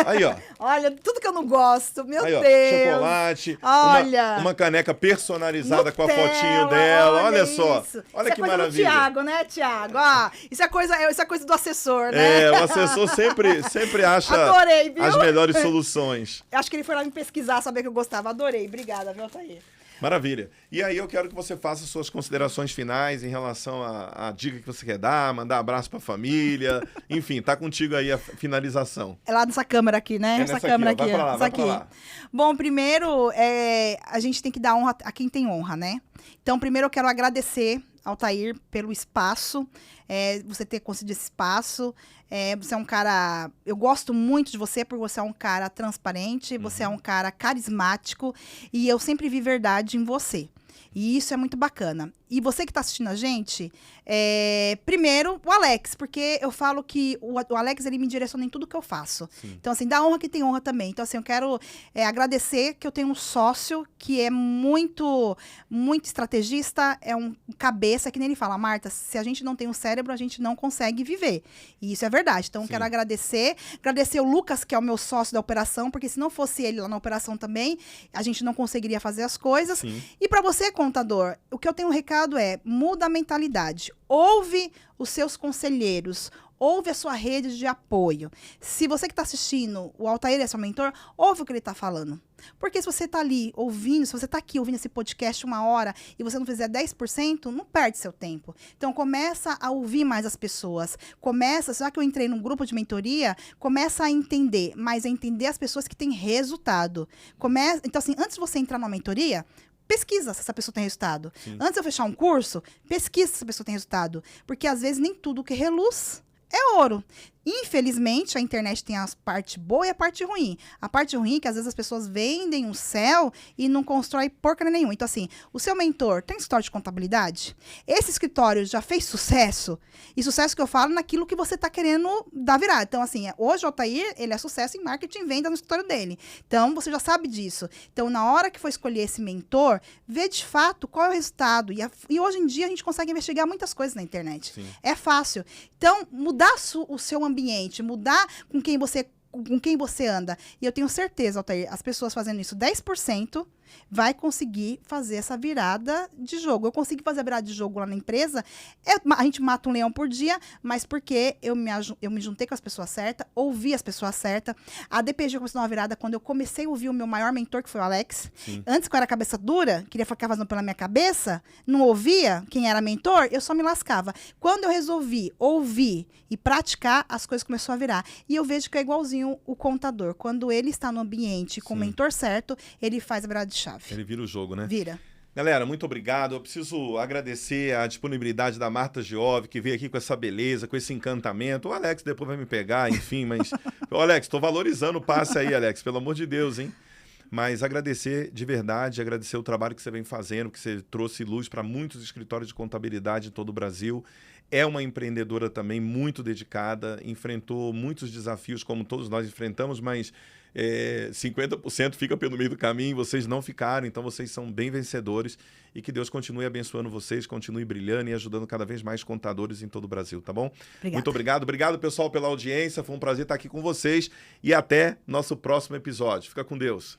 Aí, ó. Olha, tudo que eu não gosto, meu aí, Deus. Ó, chocolate, olha. Uma caneca personalizada com a fotinho dela, olha só. Olha isso que é coisa maravilha. Do Thiago, né, Thiago? Ó, isso é coisa do assessor, né? O assessor sempre acha Adorei, viu? As melhores soluções. Eu acho que ele foi lá me pesquisar, saber que eu gostava. Adorei, obrigada, viu, Altair? Maravilha. E aí eu quero que você faça suas considerações finais em relação à dica que você quer dar, mandar abraço pra família, enfim, tá contigo aí a finalização. É lá nessa câmera aqui, né? Nessa câmera aqui. Vai pra lá. Bom, primeiro, a gente tem que dar honra a quem tem honra, né? Então, primeiro eu quero agradecer, Altair, pelo espaço, você ter concedido esse espaço. Você é um cara... Eu gosto muito de você porque você é um cara transparente, você é um cara carismático e eu sempre vi verdade em você. E isso é muito bacana. E você que está assistindo a gente, primeiro, o Alex, porque eu falo que o Alex, ele me direciona em tudo que eu faço. Sim. Então, assim, dá honra que tem honra também. Então, assim, eu quero agradecer que eu tenho um sócio que é muito, muito estrategista, é um cabeça, que nem ele fala, Marta, se a gente não tem um cérebro, a gente não consegue viver. E isso é verdade. Então, eu quero agradecer o Lucas, que é o meu sócio da operação, porque se não fosse ele lá na operação também, a gente não conseguiria fazer as coisas. Sim. E para você, contador, o que eu tenho um recado muda a mentalidade. Ouve os seus conselheiros, ouve a sua rede de apoio. Se você que está assistindo, o Altair é seu mentor, ouve o que ele está falando. Porque se você está ali ouvindo, se você está aqui ouvindo esse podcast 1 hora e você não fizer 10%, não perde seu tempo. Então, começa a ouvir mais as pessoas. Já que eu entrei num grupo de mentoria, começa a entender, mas a entender as pessoas que têm resultado. Então, assim, antes de você entrar numa mentoria, pesquisa se essa pessoa tem resultado. Sim. Antes de eu fechar um curso, pesquisa se essa pessoa tem resultado. Porque, às vezes, nem tudo que reluz é ouro. Infelizmente, a internet tem a parte boa e a parte ruim. A parte ruim é que às vezes as pessoas vendem um céu e não constrói porcaria nenhuma. Então, assim, o seu mentor tem escritório de contabilidade? Esse escritório já fez sucesso? E sucesso que eu falo naquilo que você está querendo dar virada. Então, assim, hoje o Altair, ele é sucesso em marketing e venda no escritório dele. Então, você já sabe disso. Então, na hora que for escolher esse mentor, vê de fato qual é o resultado. E hoje em dia a gente consegue investigar muitas coisas na internet. Sim. É fácil. Então, mudar o seu ambiente, mudar com quem você anda. E eu tenho certeza, Altair, as pessoas fazendo isso 10% vai conseguir fazer essa virada de jogo. Eu consegui fazer a virada de jogo lá na empresa. A gente mata um leão por dia, mas porque eu me juntei com as pessoas certas, ouvi as pessoas certas. A DPG começou uma virada quando eu comecei a ouvir o meu maior mentor, que foi o Alex. Sim. Antes, que eu era cabeça dura, queria ficar fazendo pela minha cabeça, não ouvia quem era mentor, eu só me lascava. Quando eu resolvi ouvir e praticar, as coisas começaram a virar. E eu vejo que é igualzinho o contador. Quando ele está no ambiente com o mentor certo, ele faz a virada de chave. Ele vira o jogo, né? Vira. Galera, muito obrigado. Eu preciso agradecer a disponibilidade da Marta Giove, que veio aqui com essa beleza, com esse encantamento. O Alex depois vai me pegar, enfim, mas... Ô, Alex, tô valorizando o passe aí, Alex, pelo amor de Deus, hein? Mas agradecer de verdade, agradecer o trabalho que você vem fazendo, que você trouxe luz para muitos escritórios de contabilidade em todo o Brasil. É uma empreendedora também muito dedicada, enfrentou muitos desafios, como todos nós enfrentamos, mas 50% fica pelo meio do caminho, vocês não ficaram, então vocês são bem vencedores e que Deus continue abençoando vocês, continue brilhando e ajudando cada vez mais contadores em todo o Brasil, tá bom? Obrigada. Muito obrigado. Obrigado, pessoal, pela audiência, foi um prazer estar aqui com vocês e até nosso próximo episódio. Fica com Deus.